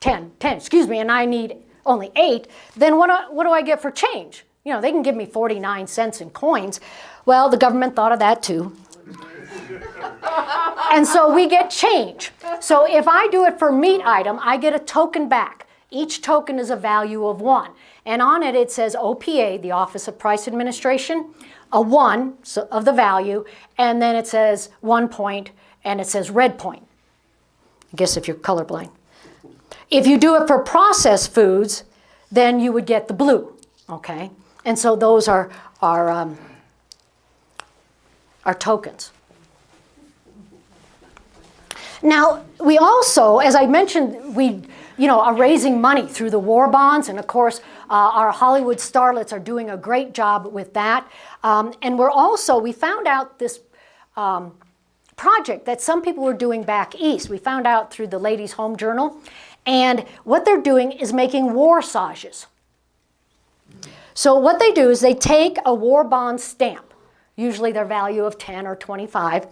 10, excuse me, and I need only 8, then what do I get for change? You know, they can give me 49 cents in coins. Well, the government thought of that too. And so we get change. So if I do it for meat item, I get a token back. Each token is a value of 1. And on it, it says OPA, the Office of Price Administration, a 1 of the value, and then it says 1 point, and it says red point. I guess if you're colorblind. If you do it for processed foods, then you would get the blue, okay? And so those are tokens. Now, we also, as I mentioned, we are raising money through the war bonds, and of course, our Hollywood starlets are doing a great job with that. And we found out this project that some people were doing back east. We found out through the Ladies' Home Journal, and what they're doing is making warsages. So what they do is they take a war bond stamp, usually their value of 10 or 25,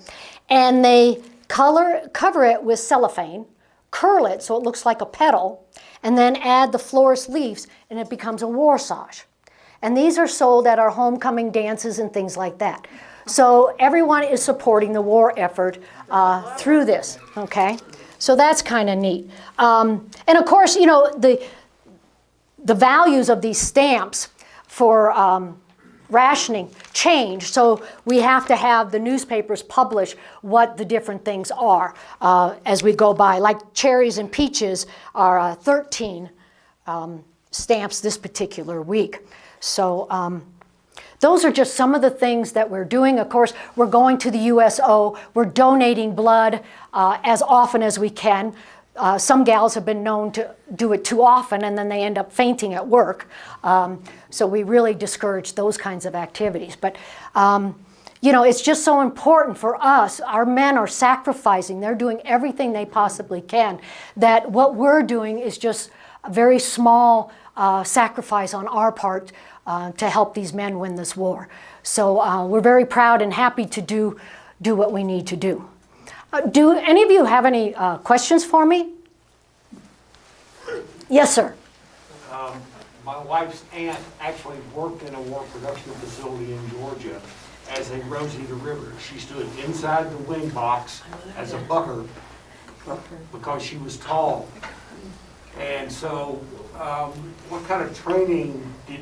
and they cover it with cellophane, curl it so it looks like a petal, and then add the florist leaves, and it becomes a warsage. And these are sold at our homecoming dances and things like that. So everyone is supporting the war effort through this, okay? So that's kind of neat. And of course, the values of these stamps for rationing change, so we have to have the newspapers publish what the different things are as we go by. Like cherries and peaches are 13 stamps this particular week. So those are just some of the things that we're doing. Of course, we're going to the USO. We're donating blood as often as we can. Some gals have been known to do it too often, and then they end up fainting at work. So we really discourage those kinds of activities. But, it's just so important for us. Our men are sacrificing. They're doing everything they possibly can. That what we're doing is just a very small sacrifice on our part to help these men win this war. So we're very proud and happy to do what we need to do. Do any of you have any questions for me? Yes, sir. My wife's aunt actually worked in a war production facility in Georgia as a Rosie the Riveter. She stood inside the wing box as a bucker because she was tall. And so, what kind of training did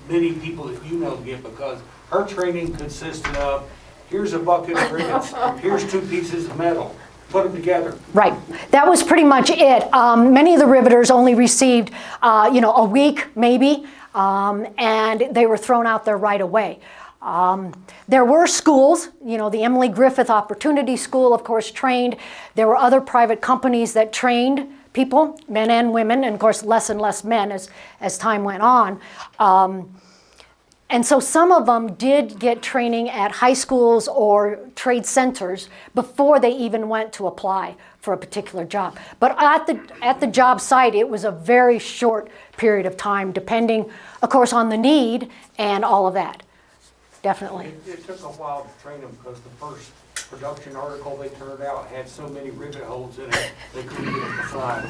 many people that you know get? Because her training consisted of, here's a bucket of rivets, here's 2 pieces of metal, put them together. Right. That was pretty much it. Many of the riveters only received, a week maybe, and they were thrown out there right away. There were schools, the Emily Griffith Opportunity School, of course, trained. There were other private companies that trained people, men and women, and of course less and less men as time went on. And so some of them did get training at high schools or trade centers before they even went to apply for a particular job. But at the job site, it was a very short period of time, depending, of course, on the need and all of that. Definitely. It took a while to train them because the first production article they turned out had so many rivet holes in it, they couldn't get them to fly.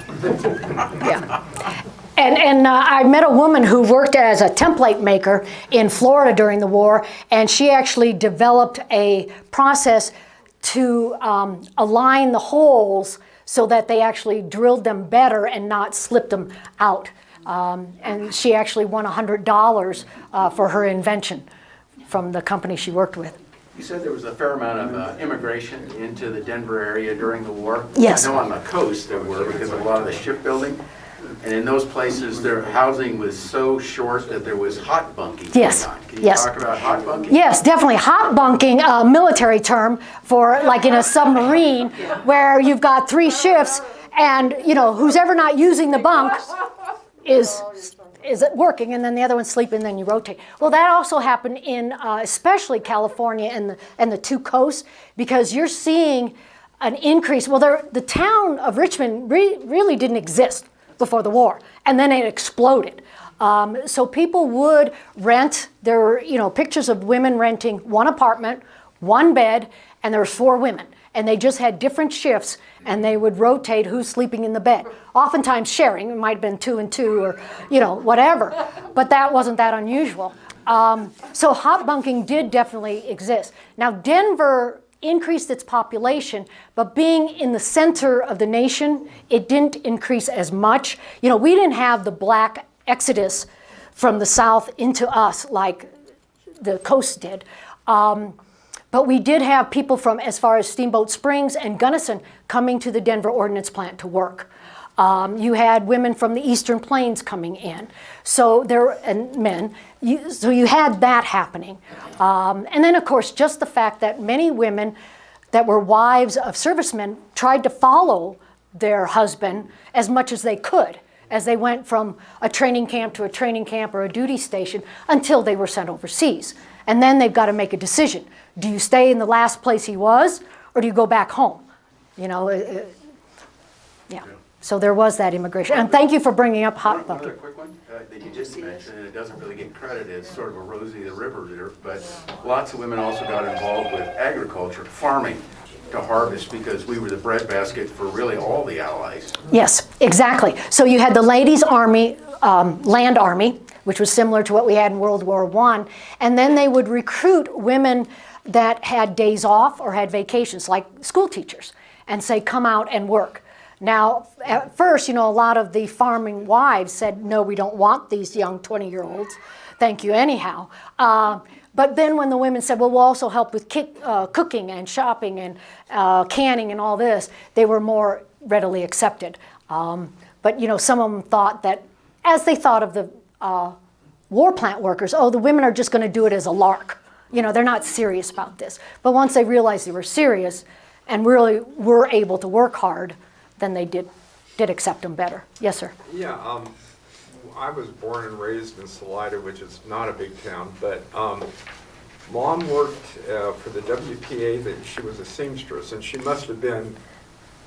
Yeah. And I met a woman who worked as a template maker in Florida during the war, and she actually developed a process to align the holes so that they actually drilled them better and not slipped them out. And she actually won $100 for her invention from the company she worked with. You said there was a fair amount of immigration into the Denver area during the war. Yes. I know on the coast there were because of a lot of the shipbuilding. And in those places, their housing was so short that there was hot bunking Yes. going on. Can you Yes. talk about hot bunking? Yes, definitely. Hot bunking, a military term for like in a submarine where you've got 3 shifts and, who's ever not using the bunk is working, and then the other one's sleeping, and then you rotate. Well, that also happened in especially California and the 2 coasts, because you're seeing an increase. Well, the town of Richmond really didn't exist before the war, and then it exploded. So people would rent. There were pictures of women renting 1 apartment, 1 bed, and there was 4 women. And they just had different shifts, and they would rotate who's sleeping in the bed. Oftentimes sharing, it might have been 2 and 2 or, whatever. But that wasn't that unusual. So hot bunking did definitely exist. Now, Denver increased its population, but being in the center of the nation, it didn't increase as much. We didn't have the black exodus from the south into us like the coast did. But we did have people from as far as Steamboat Springs and Gunnison coming to the Denver Ordinance plant to work. You had women from the Eastern Plains coming in, and men. So you had that happening. And then, of course, just the fact that many women that were wives of servicemen tried to follow their husband as much as they could as they went from a training camp to a training camp or a duty station until they were sent overseas. And then they've got to make a decision. Do you stay in the last place he was, or do you go back home? Yeah. So there was that immigration. And thank you for bringing up hot One bunking. other quick one that you just mentioned, and it doesn't really get credit as sort of a Rosie the Riveter, but lots of women also got involved with agriculture, farming, to harvest, because we were the breadbasket for really all the allies. Yes, exactly. So you had the ladies' army, land army, which was similar to what we had in World War I, and then they would recruit women that had days off or had vacations, like school teachers, and say, come out and work. Now, at first, a lot of the farming wives said, no, we don't want these young 20-year-olds. Thank you anyhow. But then when the women said, well, we'll also help with cooking and shopping and canning and all this, they were more readily accepted. But, some of them thought that, as they thought of the war plant workers, the women are just going to do it as a lark. They're not serious about this. But once they realized they were serious and really were able to work hard, then they did accept them better. Yes, sir. Yeah, I was born and raised in Salida, which is not a big town, but Mom worked for the WPA. That she was a seamstress, and she must have been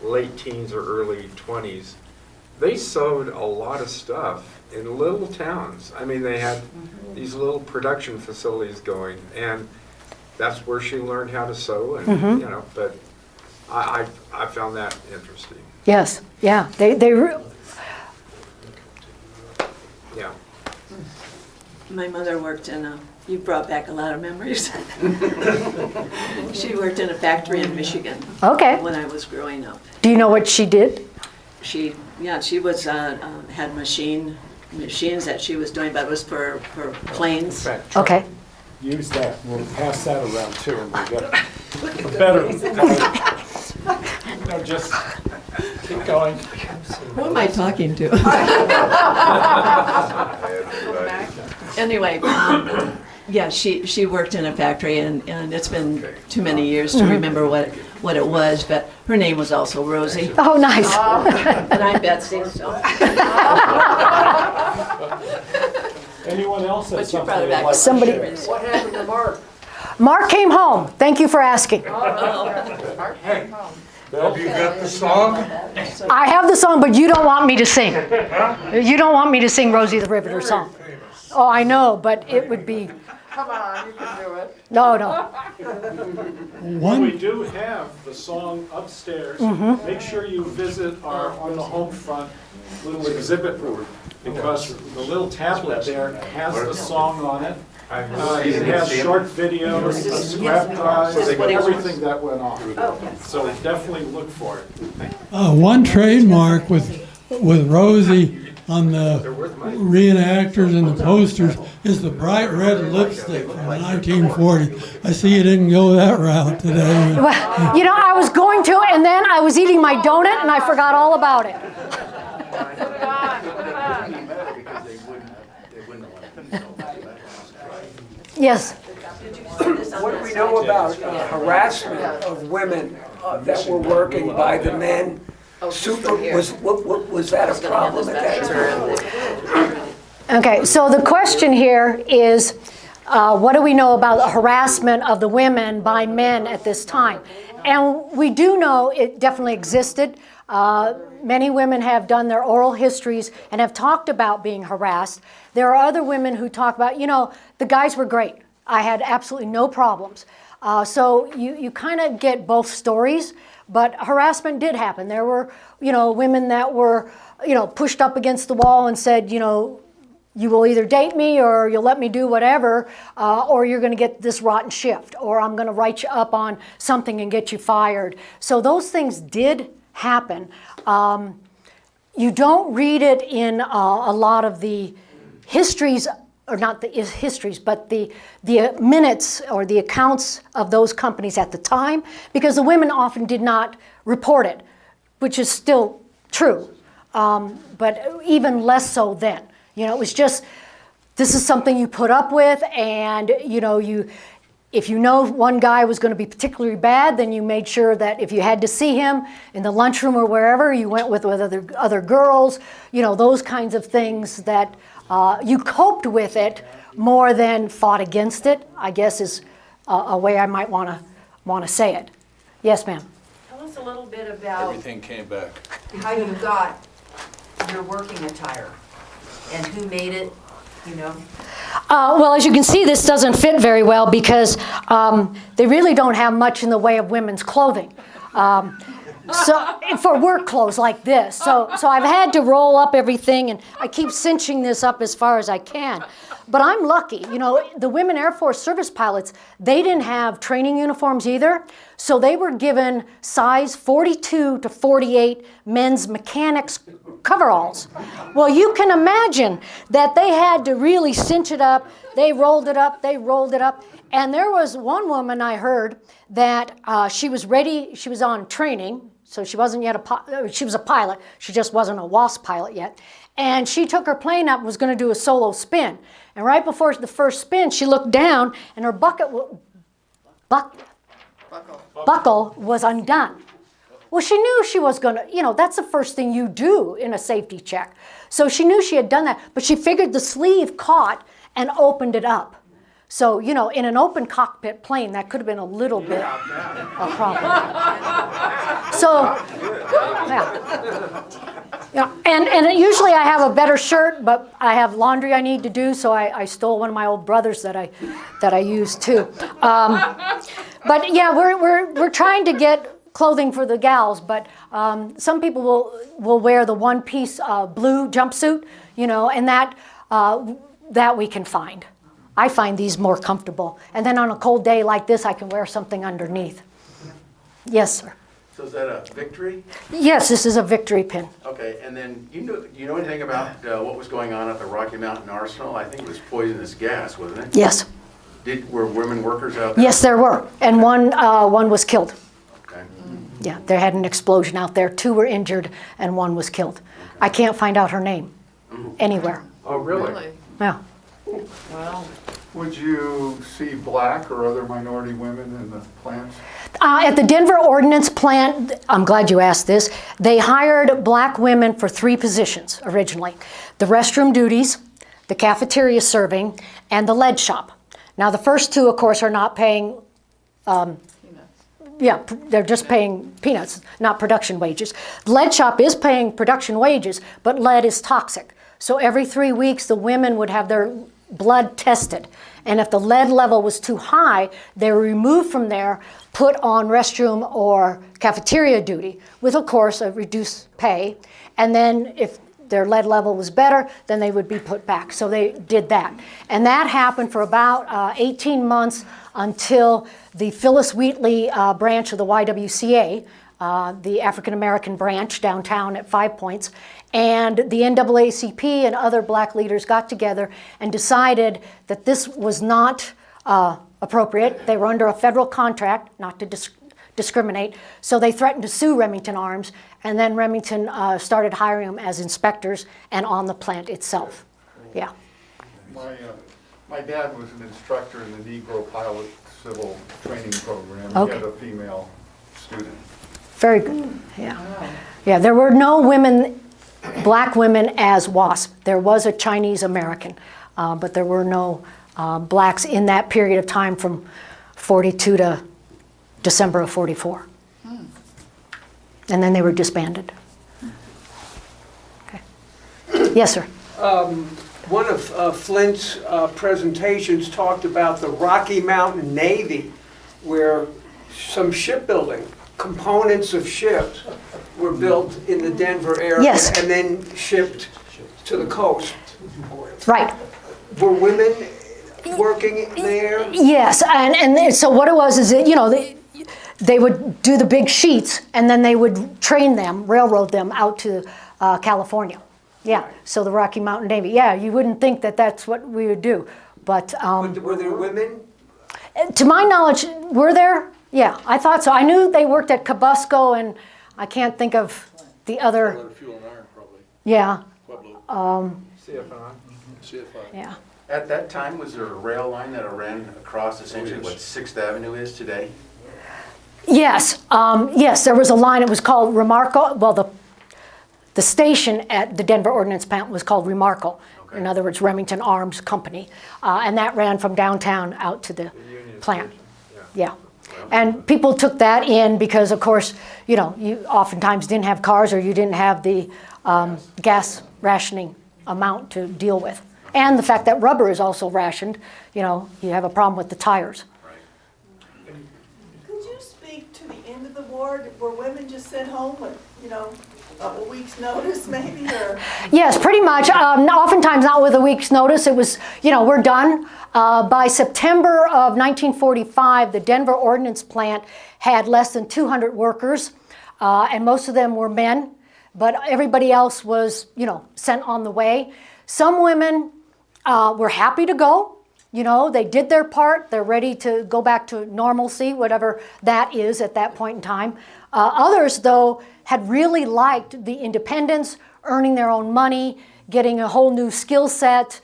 late teens or early 20s. They sewed a lot of stuff in little towns. I mean, they had these little production facilities going, and that's where she learned how to sew. And but I found that interesting. Yes, yeah. Yeah. My mother worked in a, you brought back a lot of memories. She worked in a factory in Michigan Okay. when I was growing up. Do you know what she did? She was, had machines that she was doing, but it was for planes. Okay. Use that. We'll pass that around too, and we'll get a better. No, just keep going. Who am I talking to? Anyway, yeah, she worked in a factory, and it's been too many years to remember what it was, but her name was also Rosie. Oh, nice. And I'm Betsy, so. Anyone else have But you something brought it they'd back. like to Somebody- share? What happened to Mark? Mark came home. Thank you for asking. Have you got the song? I have the song, but you don't want me to sing. You don't want me to sing Rosie the Riveter song. Oh, I know, but it would be, Come on, you can do it. no, no. Well, we do have the song upstairs. Make sure you visit our, on the home front, little exhibit board, because the little tablet there has the song on it. It has short videos, a scrap drive, everything that went on. So definitely look for it. One trademark with Rosie on the reenactors and the posters is the bright red lipstick from the 1940s. I see you didn't go that route today. Well, you know, I was going to, and then I was eating my donut, and I forgot all about it. Yes. What do we know about harassment of women that were working by the men? Was that a problem at that time? Okay, so the question here is, what do we know about the harassment of the women by men at this time? And we do know it definitely existed. Many women have done their oral histories and have talked about being harassed. There are other women who talk about, you know, the guys were great. I had absolutely no problems. So you kind of get both stories, but harassment did happen. There were, you know, women that were, you know, pushed up against the wall and said, you know, you will either date me or you'll let me do whatever, or you're going to get this rotten shift, or I'm going to write you up on something and get you fired. So those things did happen. You don't read it in a lot of the histories, or not the histories, but the minutes or the accounts of those companies at the time, because the women often did not report it, which is still true, but even less so then. You know, it was just, this is something you put up with, and you know, if you know one guy was going to be particularly bad, then you made sure that if you had to see him in the lunchroom or wherever, you went with other girls, you know, those kinds of things that you coped with it more than fought against it, I guess is a way I might want to say it. Yes, ma'am. Tell us a little bit about Everything came back. how you got your working attire and who made it, you know? Well, as you can see, this doesn't fit very well because they really don't have much in the way of women's clothing. So for work clothes like this. So I've had to roll up everything, and I keep cinching this up as far as I can. But I'm lucky. You know, the women Air Force service pilots, they didn't have training uniforms either. So they were given size 42 to 48 men's mechanics coveralls. Well, you can imagine that they had to really cinch it up. They rolled it up, they rolled it up. And there was one woman I heard that she was ready, she was on training, so she wasn't yet she was a pilot, she just wasn't a WASP pilot yet. And she took her plane up and was going to do a solo spin. And right before the first spin, she looked down and her buckle was undone. Well, she knew she was going to, you know, that's the first thing you do in a safety check. So she knew she had done that, but she figured the sleeve caught and opened it up. So, you know, in an open cockpit plane, that could have been a little bit a problem. So, yeah. Yeah, and usually I have a better shirt, but I have laundry I need to do, so I stole one of my old brother's that I used too. But yeah, we're trying to get clothing for the gals, but some people will wear the one-piece blue jumpsuit, you know, and that we can find. I find these more comfortable. And then on a cold day like this, I can wear something underneath. Yes, sir. So is that a victory? Yes, this is a victory pin. Okay, and then you know anything about what was going on at the Rocky Mountain Arsenal? I think it was poisonous gas, wasn't it? Yes. Were women workers out there? Yes, there were. And one was killed. Okay. Yeah, they had an explosion out there. 2 were injured and 1 was killed. Okay. I can't find out her name anywhere. Oh, really? Yeah. Would you see black or other minority women in the plants? At the Denver Ordinance plant, I'm glad you asked this, they hired black women for 3 positions originally. The restroom duties, the cafeteria serving, and the lead shop. Now the first 2, of course, are not paying, yeah, they're just paying peanuts, not production wages. The lead shop is paying production wages, but lead is toxic. So every 3 weeks, the women would have their blood tested. And if the lead level was too high, they were removed from there, put on restroom or cafeteria duty with, of course, a reduced pay. And then if their lead level was better, then they would be put back. So they did that. And that happened for about 18 months until the Phyllis Wheatley branch of the YWCA, the African American branch downtown at 5 Points, and the NAACP and other black leaders got together and decided that this was not appropriate. They were under a federal contract not to discriminate, so they threatened to sue Remington Arms, and then Remington started hiring them as inspectors and on the plant itself. Yeah. My dad was an instructor in the Negro Pilot Civil Training Program. Okay. He had a female student. Very good. Yeah. Yeah, there were no women, black women as WASP. There was a Chinese American, but there were no blacks in that period of time from 42 to December of 44. And then they were disbanded. Okay. Yes, sir. One of Flint's presentations talked about the Rocky Mountain Navy, where some shipbuilding components of ships were built in the Denver area Yes. and then shipped to the coast. Right. Were women working there? Yes, and so what it was is that, you know, they would do the big sheets and then they would train them, railroad them out to California. Yeah, so the Rocky Mountain Navy. Yeah, you wouldn't think that that's what we would do, but Were there women? to my knowledge, were there? Yeah, I thought so. I knew they worked at Cabusco, and I can't think of the other. Fuel and iron, probably. Yeah. CFI. Yeah. At that time, was there a rail line that ran across essentially what 6th Avenue is today? Yes, yes, there was a line. It was called remarka. Well, the station at the Denver Ordinance plant was called remarka. Okay. In other words, Remington Arms Company, and that ran from downtown out to the plant. Yeah. And people took that in because, of course, you know, you oftentimes didn't have cars or you didn't have the gas rationing amount to deal with. And the fact that rubber is also rationed, you know, you have a problem with the tires. Could you speak to the end of the war? Were women just sent home with, you know, a week's notice maybe, or? Yes, pretty much. Oftentimes not with a week's notice. It was, you know, we're done. By September of 1945, the Denver Ordinance plant had less than 200 workers, and most of them were men, but everybody else was, you know, sent on the way. Some women were happy to go. You know, they did their part. They're ready to go back to normalcy, whatever that is at that point in time. Others, though, had really liked the independence, earning their own money, getting a whole new skill set,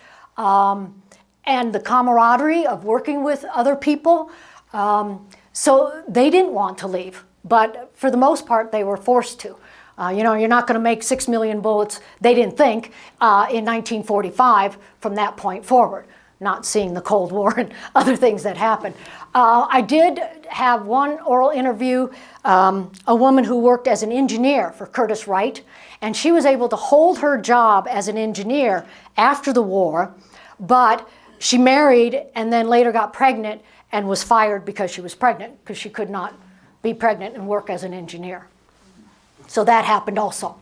and the camaraderie of working with other people. So they didn't want to leave, but for the most part, they were forced to. You know, you're not going to make 6 million bullets, they didn't think, in 1945 from that point forward, not seeing the Cold War and other things that happened. I did have one oral interview, a woman who worked as an engineer for Curtis Wright, and she was able to hold her job as an engineer after the war, but she married and then later got pregnant and was fired because she was pregnant, because she could not be pregnant and work as an engineer. So that happened also.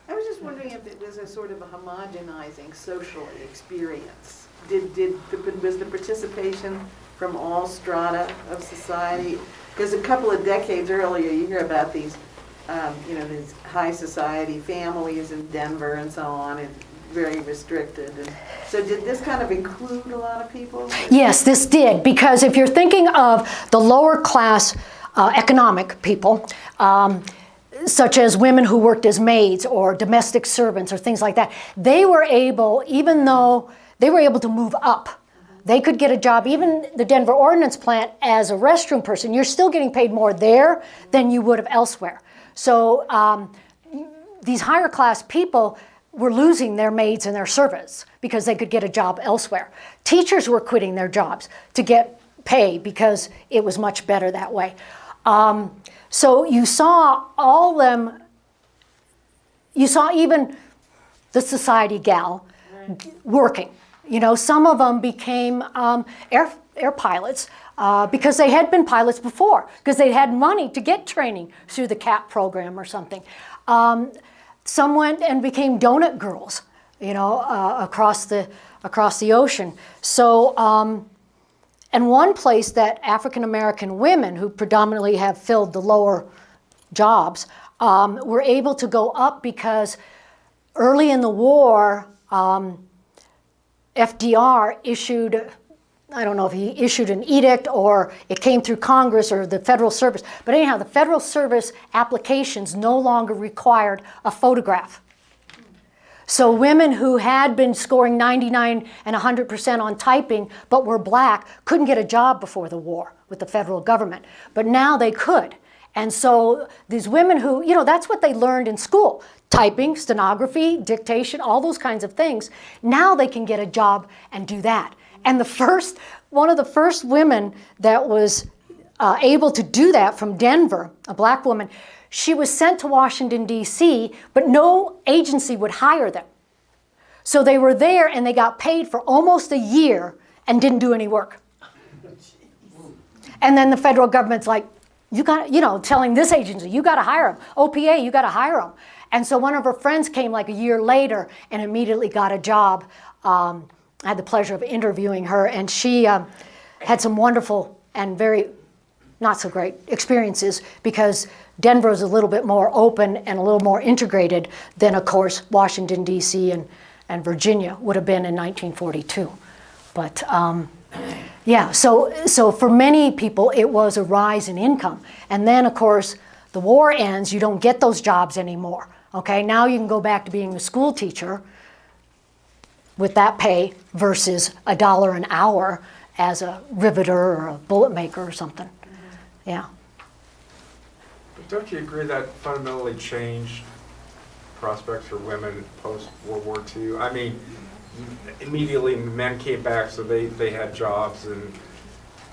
I was just wondering if it was a sort of a homogenizing social experience. Was the participation from all strata of society? Because a couple of decades earlier, you hear about these, these high society families in Denver and so on, and very restricted. And so did this kind of include a lot of people? Yes, this did, because if you're thinking of the lower class economic people, such as women who worked as maids or domestic servants or things like that, they were able, even though they were able to move up, they could get a job, even the Denver Ordinance plant, as a restroom person. You're still getting paid more there than you would have elsewhere. So these higher class people were losing their maids and their servants because they could get a job elsewhere. Teachers were quitting their jobs to get pay because it was much better that way. So you saw all them, you saw even the society gal working. You know, some of them became air pilots because they had been pilots before, because they had money to get training through the CAP program or something. Some went and became donut girls, you know, across the ocean. So, and one place that African American women, who predominantly have filled the lower jobs, were able to go up because early in the war, FDR issued, I don't know if he issued an edict or it came through Congress or the Federal Service, but anyhow, the Federal Service applications no longer required a photograph. So women who had been scoring 99 and 100% on typing but were black couldn't get a job before the war with the federal government, but now they could. And so these women who, you know, that's what they learned in school. Typing, stenography, dictation, all those kinds of things. Now they can get a job and do that. And one of the first women that was able to do that from Denver, a black woman, she was sent to Washington, D.C., but no agency would hire them. So they were there and they got paid for almost a year and didn't do any work. And then the federal government's like, you got, you know, telling this agency, you got to hire them. OPA, you got to hire them. And so one of her friends came like a year later and immediately got a job. I had the pleasure of interviewing her, and she had some wonderful and very not so great experiences because Denver is a little bit more open and a little more integrated than, of course, Washington, D.C. and Virginia would have been in 1942. But yeah, so for many people, it was a rise in income. And then, of course, the war ends, you don't get those jobs anymore. Okay, now you can go back to being a school teacher with that pay versus $1 an hour as a riveter or a bullet maker or something. Yeah. But don't you agree that fundamentally changed prospects for women post-World War II? I mean, immediately men came back, so they had jobs,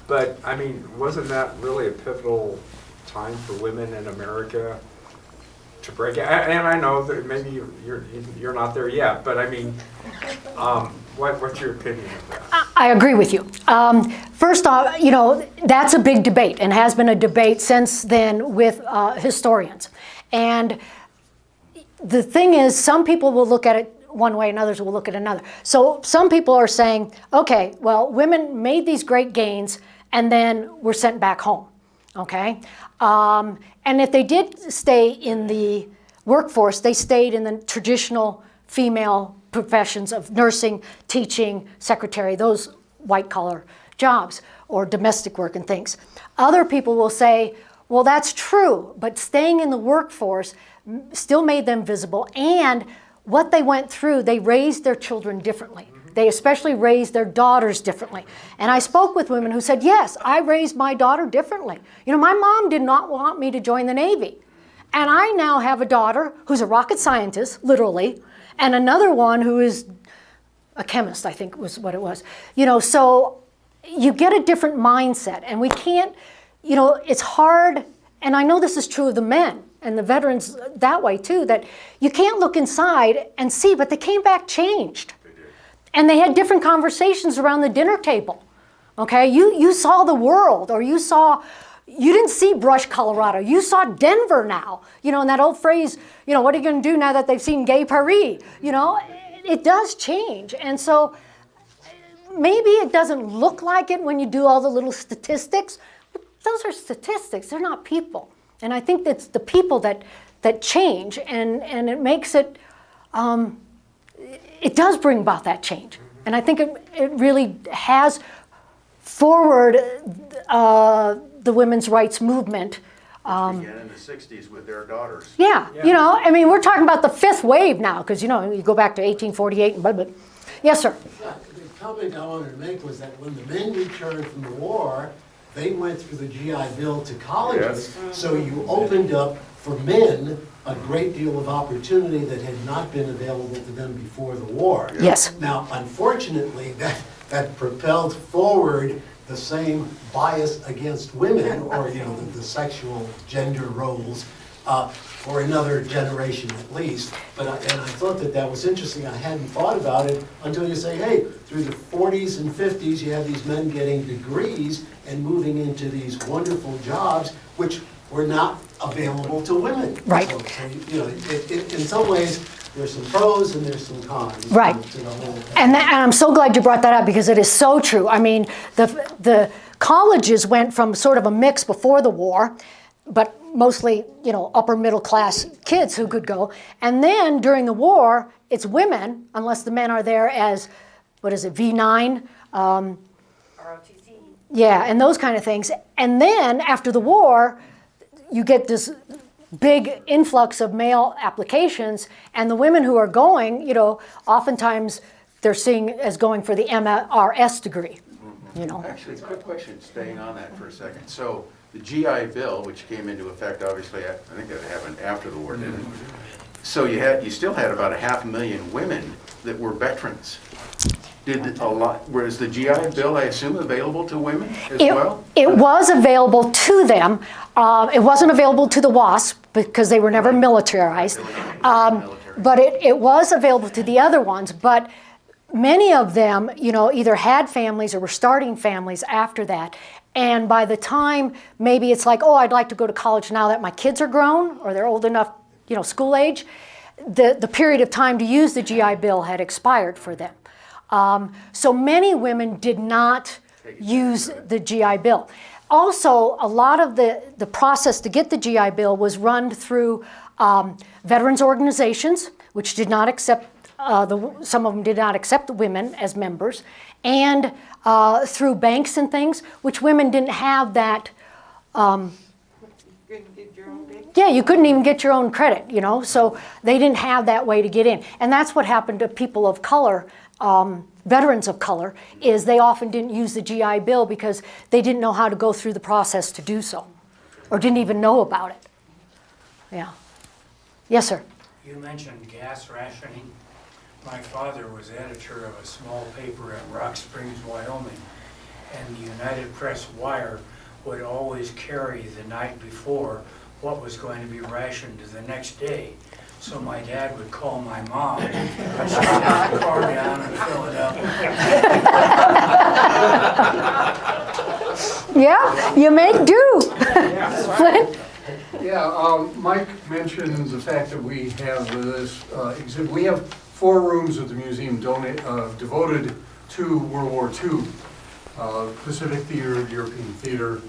but I mean, wasn't that really a pivotal time for women in America to break out? And I know that maybe you're not there yet, but I mean, what's your opinion of that? I agree with you. First off, you know, that's a big debate and has been a debate since then with historians. And the thing is, some people will look at it one way and others will look at another. So some people are saying, okay, well, women made these great gains and then were sent back home, okay? And if they did stay in the workforce, they stayed in the traditional female professions of nursing, teaching, secretary, those white-collar jobs, or domestic work and things. Other people will say, well, that's true, but staying in the workforce still made them visible, and what they went through, they raised their children differently. They especially raised their daughters differently. And I spoke with women who said, yes, I raised my daughter differently. You know, my mom did not want me to join the Navy. And I now have a daughter who's a rocket scientist, literally, and another one who is a chemist, I think was what it was. You know, so you get a different mindset, and we can't, you know, it's hard, and I know this is true of the men and the veterans that way too, that you can't look inside and see, but they came back changed. And they had different conversations around the dinner table, okay? You saw the world, or you saw, you didn't see Brush, Colorado. You saw Denver now. You know, and that old phrase, you know, what are you going to do now that they've seen Gay Paris? You know, it does change. And so maybe it doesn't look like it when you do all the little statistics, but those are statistics. They're not people. And I think that's the people that change, and it makes it, it does bring about that change. And I think it really has forward the women's rights movement. Began in the 60s with their daughters. Yeah, you know, I mean, we're talking about the fifth wave now, because, you know, you go back to 1848 and blah, blah. Yes, sir. The comment I wanted to make was that when the men returned from the war, they went through the GI Bill to colleges. Yes. So you opened up for men a great deal of opportunity that had not been available to them before the war. Yes. Now, unfortunately, that propelled forward the same bias against women, or you know, the sexual gender roles, for another generation at least. But I thought that was interesting. I hadn't thought about it until you say, hey, through the 40s and 50s, you have these men getting degrees and moving into these wonderful jobs, which were not available to women. Right. So you know, in some ways, there's some pros and there's some cons. Right. To the whole thing. And I'm so glad you brought that up, because it is so true. I mean, the colleges went from sort of a mix before the war, but mostly, you know, upper middle class kids who could go. And then during the war, it's women, unless the men are there as, what is it, V9? ROTC. Yeah, and those kind of things. And then after the war, you get this big influx of male applications, and the women who are going, you know, oftentimes they're seen as going for the MRS degree, you know. Actually, quick question, staying on that for a second. So the GI Bill, which came into effect, obviously, I think that happened after the war, didn't it? So you still had about 500,000 women that were veterans. Did a lot, whereas the GI Bill, I assume, available to women as well? It was available to them. It wasn't available to the WASP because they were never militarized. But it was available to the other ones. But many of them, you know, either had families or were starting families after that. And by the time maybe it's like, oh, I'd like to go to college now that my kids are grown or they're old enough, you know, school age, the period of time to use the GI Bill had expired for them. So many women did not use the GI Bill. Also, a lot of the process to get the GI Bill was run through veterans organizations, which did not accept, some of them did not accept women as members, and through banks and things, which women didn't have that. Yeah, you couldn't even get your own credit, you know, so they didn't have that way to get in. And that's what happened to people of color, veterans of color, is they often didn't use the GI Bill because they didn't know how to go through the process to do so, or didn't even know about it. Yeah. Yes, sir. You mentioned gas rationing. My father was editor of a small paper at Rock Springs, Wyoming, and the United Press Wire would always carry the night before what was going to be rationed the next day. So my dad would call my mom, and she'd take the car down and fill it up. Yeah, you make do. Flint? Yeah, Mike mentioned the fact that we have this exhibit. We have 4 rooms at the museum devoted to World War II. Pacific Theater, European Theater.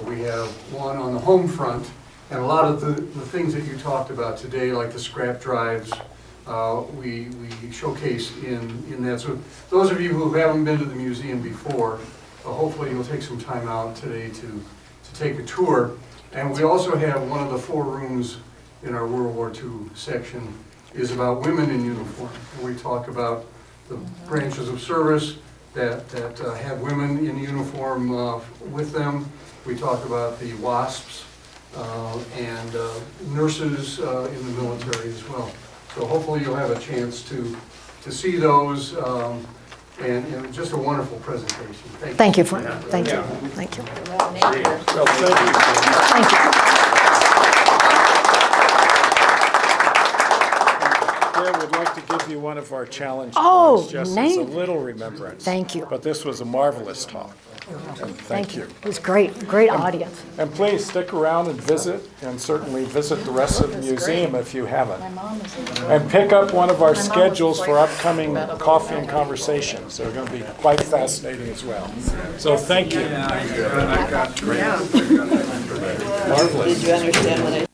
We have one on the home front. And a lot of the things that you talked about today, like the scrap drives, we showcase in that. So those of you who haven't been to the museum before, hopefully you'll take some time out today to take a tour. And we also have one of the 4 rooms in our World War II section is about women in uniform. And we talk about the branches of service that have women in uniform with them. We talk about the WASPs, and nurses in the military as well. So hopefully you'll have a chance to see those, and just a wonderful presentation. Thank you, Flint. Thank you. Thank you. Thank you. I would like to give you one of our challenge Oh, cards, just as a name. little remembrance. Thank you. But this was a marvelous talk. Thank you. It was great, great audience. And please stick around and visit, and certainly visit the rest of the museum if you haven't. And pick up one of our schedules for upcoming coffee and conversations. They're going to be quite fascinating as well. So thank you. Marvelous. Did you understand what I?